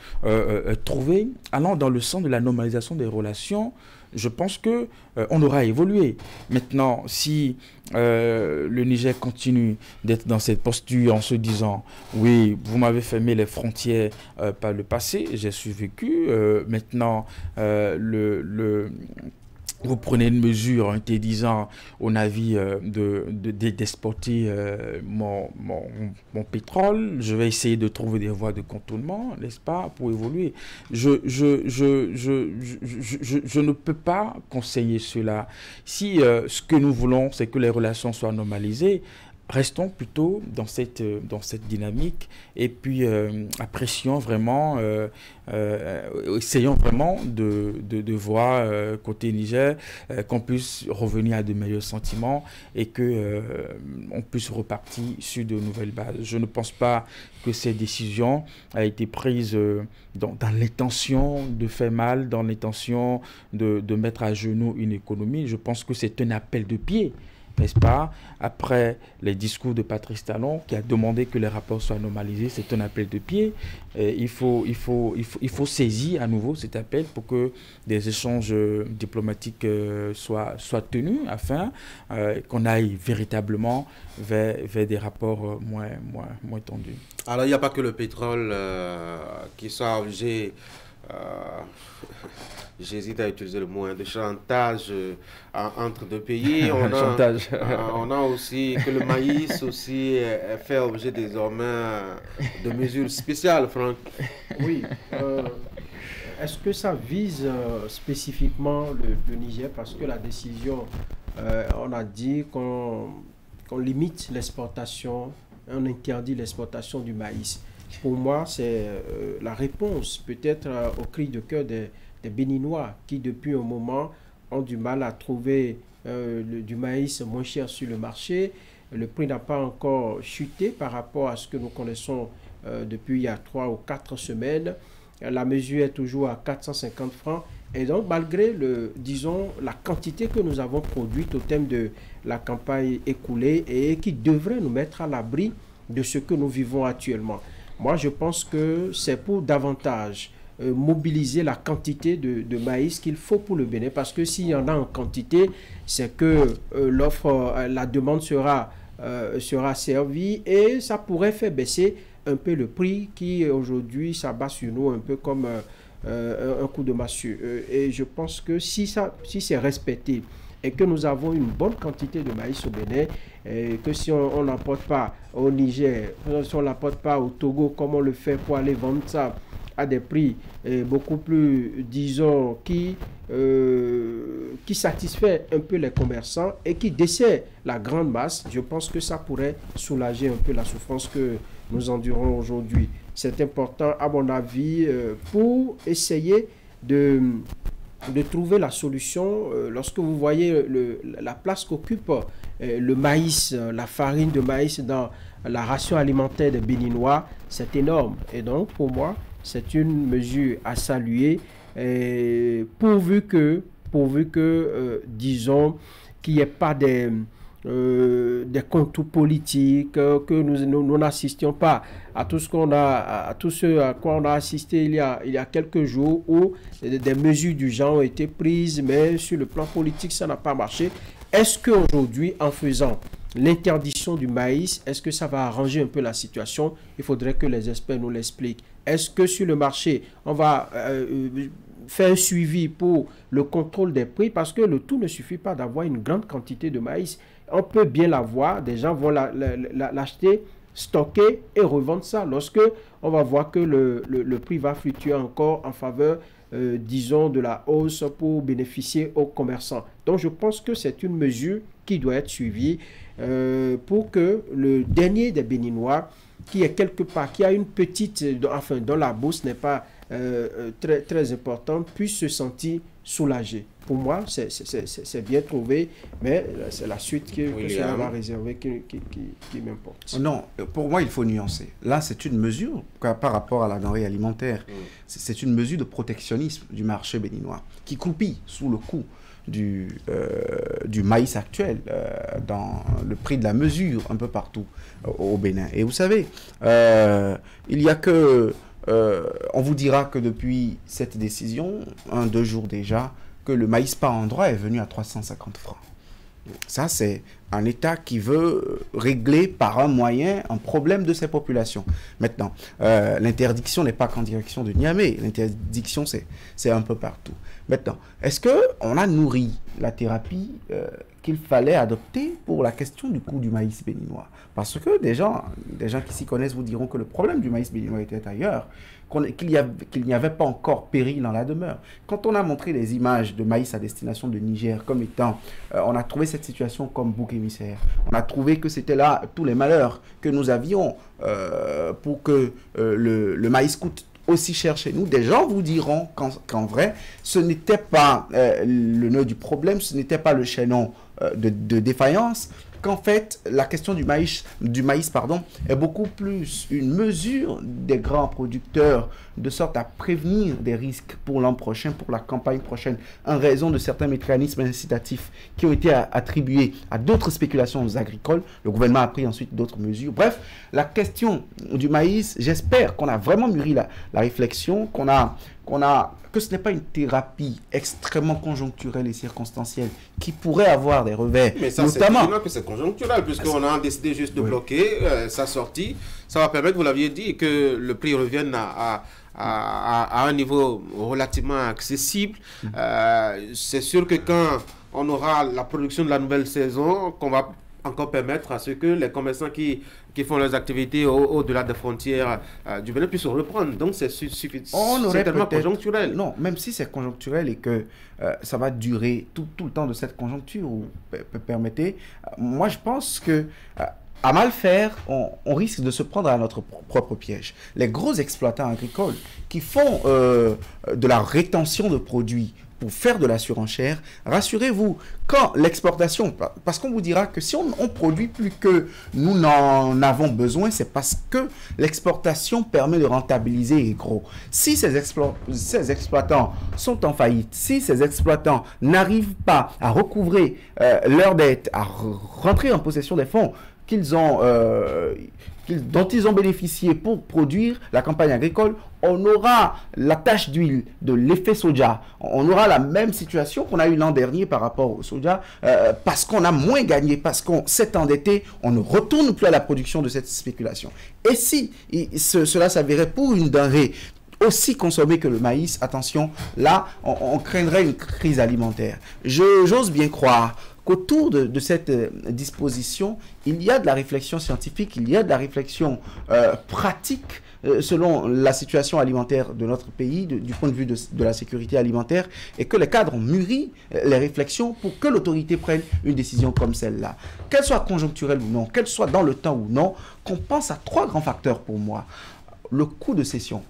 trouvé, allant dans le sens de la normalisation des relations, je pense que on aura évolué. Maintenant, si le Niger continue d'être dans cette posture en se disant « Oui, vous m'avez fermé les frontières par le passé, j'ai survécu. Maintenant, vous prenez une mesure interdisant au navire d'exporter mon pétrole. Je vais essayer de trouver des voies de contournement, n'est-ce pas, pour évoluer. Je ne peux pas conseiller cela. Si ce que nous voulons, c'est que les relations soient normalisées, restons plutôt dans cette dynamique et puis apprécions vraiment, essayons vraiment de voir côté Niger qu'on puisse revenir à de meilleurs sentiments et que on puisse repartir sur de nouvelles bases. Je ne pense pas que cette décision a été prise dans l'intention de faire mal, dans l'intention de mettre à genoux une économie. Je pense que c'est un appel de pied, n'est-ce pas? Après les discours de Patrice Talon qui a demandé que les rapports soient normalisés, c'est un appel de pied. Il faut saisir à nouveau cet appel pour que des échanges diplomatiques soient tenus afin qu'on aille véritablement vers des rapports moins tendus. Alors il n'y a pas que le pétrole qui soit obligé... J'hésite à utiliser le mot de chantage entre deux pays. On a aussi que le maïs aussi fait objet désormais de mesures spéciales, Franck. Oui. Est-ce que ça vise spécifiquement le Niger? Parce que la décision, on a dit qu'on limite l'exportation, on interdit l'exportation du maïs. Pour moi, c'est la réponse peut-être au cri de cœur des Béninois qui, depuis un moment, ont du mal à trouver du maïs moins cher sur le marché. Le prix n'a pas encore chuté par rapport à ce que nous connaissons depuis il y a 3 ou 4 semaines. La mesure est toujours à 450 francs. Et donc, malgré, disons, la quantité que nous avons produite au thème de la campagne écoulée et qui devrait nous mettre à l'abri de ce que nous vivons actuellement. Moi, je pense que c'est pour davantage mobiliser la quantité de maïs qu'il faut pour le Bénin, parce que s'il y en a en quantité, c'est que la demande sera servie et ça pourrait faire baisser un peu le prix qui aujourd'hui s'abat sur nous un peu comme un coup de massue. Et je pense que si c'est respecté et que nous avons une bonne quantité de maïs au Bénin, et que si on n'emporte pas au Niger, si on n'emporte pas au Togo comme on le fait pour aller vendre ça à des prix beaucoup plus, disons, qui satisfait un peu les commerçants et qui dessert la grande masse, je pense que ça pourrait soulager un peu la souffrance que nous endurons aujourd'hui. C'est important, à mon avis, pour essayer de trouver la solution. Lorsque vous voyez la place qu'occupe le maïs, la farine de maïs dans la ration alimentaire des Béninois, c'est énorme. Et donc, pour moi, c'est une mesure à saluer, pourvu que disons, qu'il n'y ait pas des contours politiques, que nous n'assistions pas à tout ce à quoi on a assisté il y a quelques jours, où des mesures du genre ont été prises, mais sur le plan politique, ça n'a pas marché. Est-ce qu'aujourd'hui, en faisant l'interdiction du maïs, est-ce que ça va arranger un peu la situation? Il faudrait que les experts nous l'expliquent. Est-ce que sur le marché, on va faire un suivi pour le contrôle des prix? Parce que le tout ne suffit pas d'avoir une grande quantité de maïs. On peut bien l'avoir, des gens vont l'acheter, stocker et revendre ça. Lorsque on va voir que le prix va fluctuer encore en faveur, disons, de la hausse pour bénéficier aux commerçants. Donc je pense que c'est une mesure qui doit être suivie pour que le dernier des Béninois, qui est quelque part, qui a une petite, enfin dont la bourse n'est pas très, très importante, puisse se sentir soulagé. Pour moi, c'est bien trouvé, mais c'est la suite que cela va réserver qui m'importe. Non, pour moi, il faut nuancer. Là, c'est une mesure, par rapport à la denrée alimentaire, c'est une mesure de protectionnisme du marché béninois, qui croupit sous le coup du maïs actuel, dans le prix de la mesure un peu partout au Bénin. Et vous savez, il y a que... on vous dira que depuis cette décision, 2 jours déjà, que le maïs par endroit est venu à 350 francs. Ça, c'est un État qui veut régler par un moyen un problème de ses populations. Maintenant, l'interdiction n'est pas qu'en direction de Niamey. L'interdiction, c'est un peu partout. Maintenant, est-ce qu'on a nourri la thérapie qu'il fallait adopter pour la question du coût du maïs béninois? Parce que des gens qui s'y connaissent vous diront que le problème du maïs béninois était ailleurs, qu'il n'y avait pas encore péril dans la demeure. Quand on a montré les images de maïs à destination de Niger comme étant, on a trouvé cette situation comme bouc émissaire. On a trouvé que c'était là tous les malheurs que nous avions pour que le maïs coûte aussi cher chez nous. Des gens vous diront qu'en vrai, ce n'était pas le nœud du problème, ce n'était pas le chaînon de défaillance, qu'en fait, la question du maïs est beaucoup plus une mesure des grands producteurs de sorte à prévenir des risques pour l'an prochain, pour la campagne prochaine, en raison de certains mécanismes incitatifs qui ont été attribués à d'autres spéculations agricoles. Le gouvernement a pris ensuite d'autres mesures. Bref, la question du maïs, j'espère qu'on a vraiment mûri la réflexion, que ce n'est pas une thérapie extrêmement conjoncturelle et circonstancielle qui pourrait avoir des revers. Mais ça, notamment, c'est que c'est conjoncturel, puisqu'on a décidé juste de bloquer sa sortie. Ça va permettre, vous l'aviez dit, que le prix revienne à un niveau relativement accessible. C'est sûr que quand on aura la production de la nouvelle saison, qu'on va encore permettre à ce que les commerçants qui font leurs activités au-delà des frontières du Bénin puissent reprendre. Donc c'est tellement conjoncturel. Non, même si c'est conjoncturel et que ça va durer tout le temps de cette conjoncture, permettez, moi je pense que à mal faire, on risque de se prendre à notre propre piège. Les gros exploitants agricoles qui font de la rétention de produits pour faire de la surenchère. Rassurez-vous, quand l'exportation, parce qu'on vous dira que si on produit plus que nous n'en avons besoin, c'est parce que l'exportation permet de rentabiliser et gros. Si ces exploitants sont en faillite, si ces exploitants n'arrivent pas à recouvrer leurs dettes, à rentrer en possession des fonds dont ils ont bénéficié pour produire la campagne agricole, on aura la tache d'huile de l'effet soja. On aura la même situation qu'on a eu l'an dernier par rapport au soja, parce qu'on a moins gagné, parce qu'on s'est endetté, on ne retourne plus à la production de cette spéculation. Et si cela s'avérait pour une denrée aussi consommée que le maïs, attention, là, on craindrait une crise alimentaire. J'ose bien croire qu'autour de cette disposition, il y a de la réflexion scientifique, il y a de la réflexion pratique selon la situation alimentaire de notre pays, du point de vue de la sécurité alimentaire, et que les cadres ont mûri les réflexions pour que l'autorité prenne une décision comme celle-là. Qu'elle soit conjoncturelle ou non, qu'elle soit dans le temps ou non, qu'on pense à 3 grands facteurs pour moi. Le coût de cession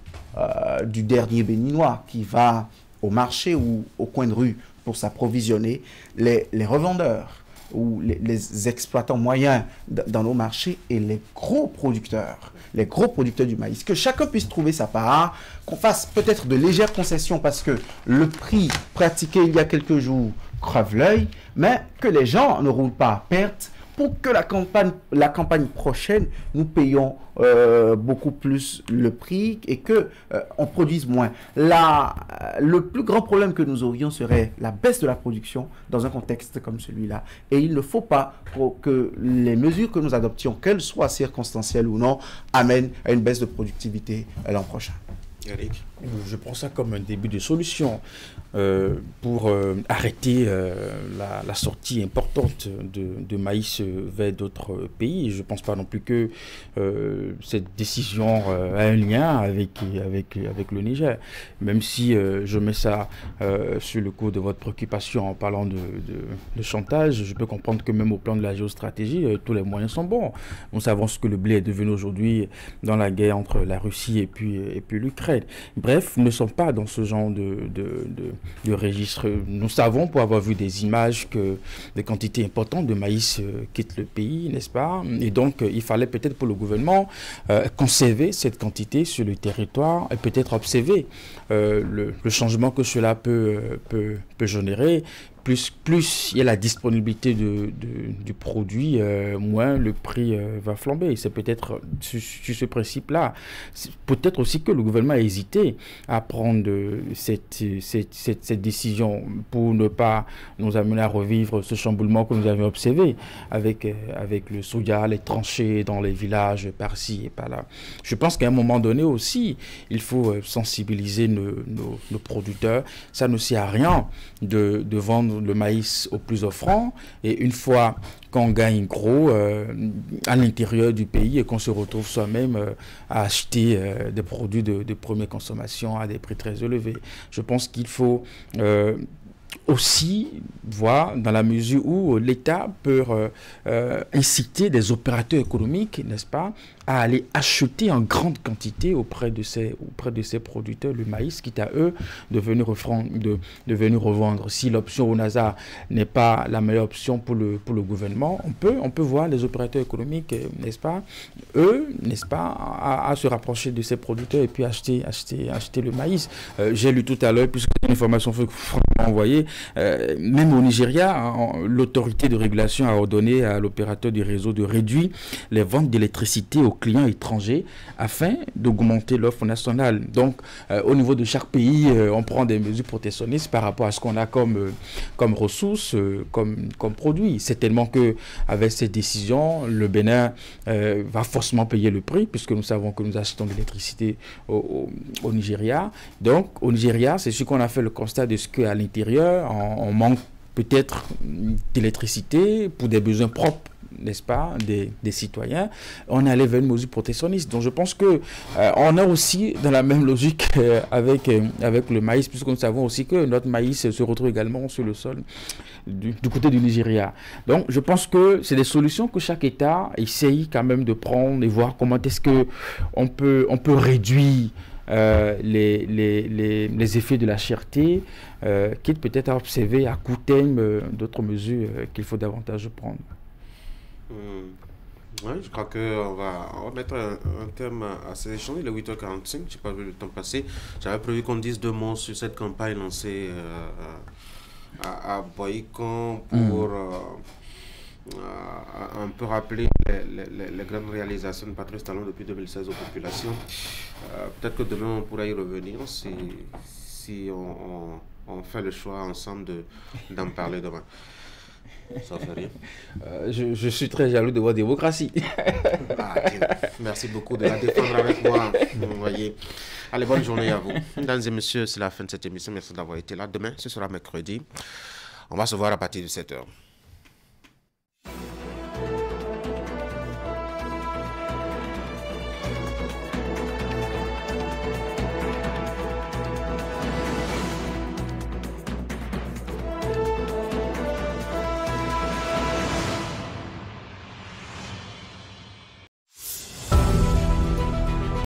du dernier béninois qui va au marché ou au coin de rue pour s'approvisionner, les revendeurs ou les exploitants moyens dans nos marchés et les gros producteurs du maïs. Que chacun puisse trouver sa part, qu'on fasse peut-être de légères concessions parce que le prix pratiqué il y a quelques jours crève l'œil, mais que les gens ne roulent pas à perte pour que la campagne prochaine, nous payons beaucoup plus le prix et que on produise moins. Le plus grand problème que nous aurions serait la baisse de la production dans un contexte comme celui-là. Et il ne faut pas que les mesures que nous adoptions, qu'elles soient circonstancielles ou non, amènent à une baisse de productivité l'an prochain. Eric. Je prends ça comme un début de solution pour arrêter la sortie importante de maïs vers d'autres pays. Je ne pense pas non plus que cette décision a un lien avec le Niger. Même si je mets ça sur le coup de votre préoccupation en parlant de chantage, je peux comprendre que même au plan de la géostratégie, tous les moyens sont bons. Nous savons ce que le blé est devenu aujourd'hui dans la guerre entre la Russie et puis l'Ukraine. Bref, nous ne sommes pas dans ce genre de registre. Nous savons, pour avoir vu des images, que des quantités importantes de maïs quittent le pays, n'est-ce pas? Et donc, il fallait peut-être pour le gouvernement conserver cette quantité sur le territoire et peut-être observer le changement que cela peut générer. Plus il y a la disponibilité du produit, moins le prix va flamber. C'est peut-être sur ce principe-là. Peut-être aussi que le gouvernement a hésité à prendre cette décision pour ne pas nous amener à revivre ce chamboulement que nous avions observé avec le soja, les tranchées dans les villages par-ci et par-là. Je pense qu'à un moment donné aussi, il faut sensibiliser nos producteurs. Ça ne sert à rien de vendre le maïs au plus offrant et une fois qu'on gagne gros à l'intérieur du pays et qu'on se retrouve soi-même à acheter des produits de première consommation à des prix très élevés. Je pense qu'il faut aussi voir dans la mesure où l'État peut inciter des opérateurs économiques, n'est-ce pas, à aller acheter en grande quantité auprès de ces producteurs le maïs, quitte à eux de venir revendre. Si l'option au NASA n'est pas la meilleure option pour le gouvernement, on peut voir les opérateurs économiques, n'est-ce pas, eux, n'est-ce pas, à se rapprocher de ces producteurs et puis acheter le maïs. J'ai lu tout à l'heure, puisque c'est une information que vous m'avez envoyée, même au Nigeria, l'autorité de régulation a ordonné à l'opérateur du réseau de réduire les ventes d'électricité aux clients étrangers afin d'augmenter l'offre nationale. Donc, au niveau de chaque pays, on prend des mesures protectionnistes par rapport à ce qu'on a comme ressources, comme produits. C'est tellement qu'avec cette décision, le Bénin va forcément payer le prix, puisque nous savons que nous achetons de l'électricité au Nigeria. Donc, au Nigeria, c'est ce qu'on a fait le constat de ce qu'à l'intérieur, on manque peut-être d'électricité pour des besoins propres, n'est-ce pas, des citoyens. On est allé vers une mesure protectionniste. Donc je pense que on est aussi dans la même logique avec le maïs, puisque nous savons aussi que notre maïs se retrouve également sur le sol du côté du Nigeria. Donc je pense que c'est des solutions que chaque État essaye quand même de prendre et voir comment est-ce que on peut réduire les effets de la cherté, quitte peut-être à observer à court terme d'autres mesures qu'il faut davantage prendre. Oui, je crois qu'on va mettre un terme à ces échanges. Il est 8h45, je n'ai pas vu le temps passer. J'avais prévu qu'on dise 2 mots sur cette campagne lancée à Boycon pour un peu rappeler les grandes réalisations de Patrice Talon depuis 2016 aux populations. Peut-être que demain on pourra y revenir si on fait le choix ensemble d'en parler demain. Ça fait rien. Je suis très jaloux de votre démocratie. Merci beaucoup de la défendre avec moi. Vous voyez. Allez, bonne journée à vous. Mesdames et messieurs, c'est la fin de cette émission. Merci d'avoir été là. Demain, ce sera mercredi. On va se voir à partir de 7h.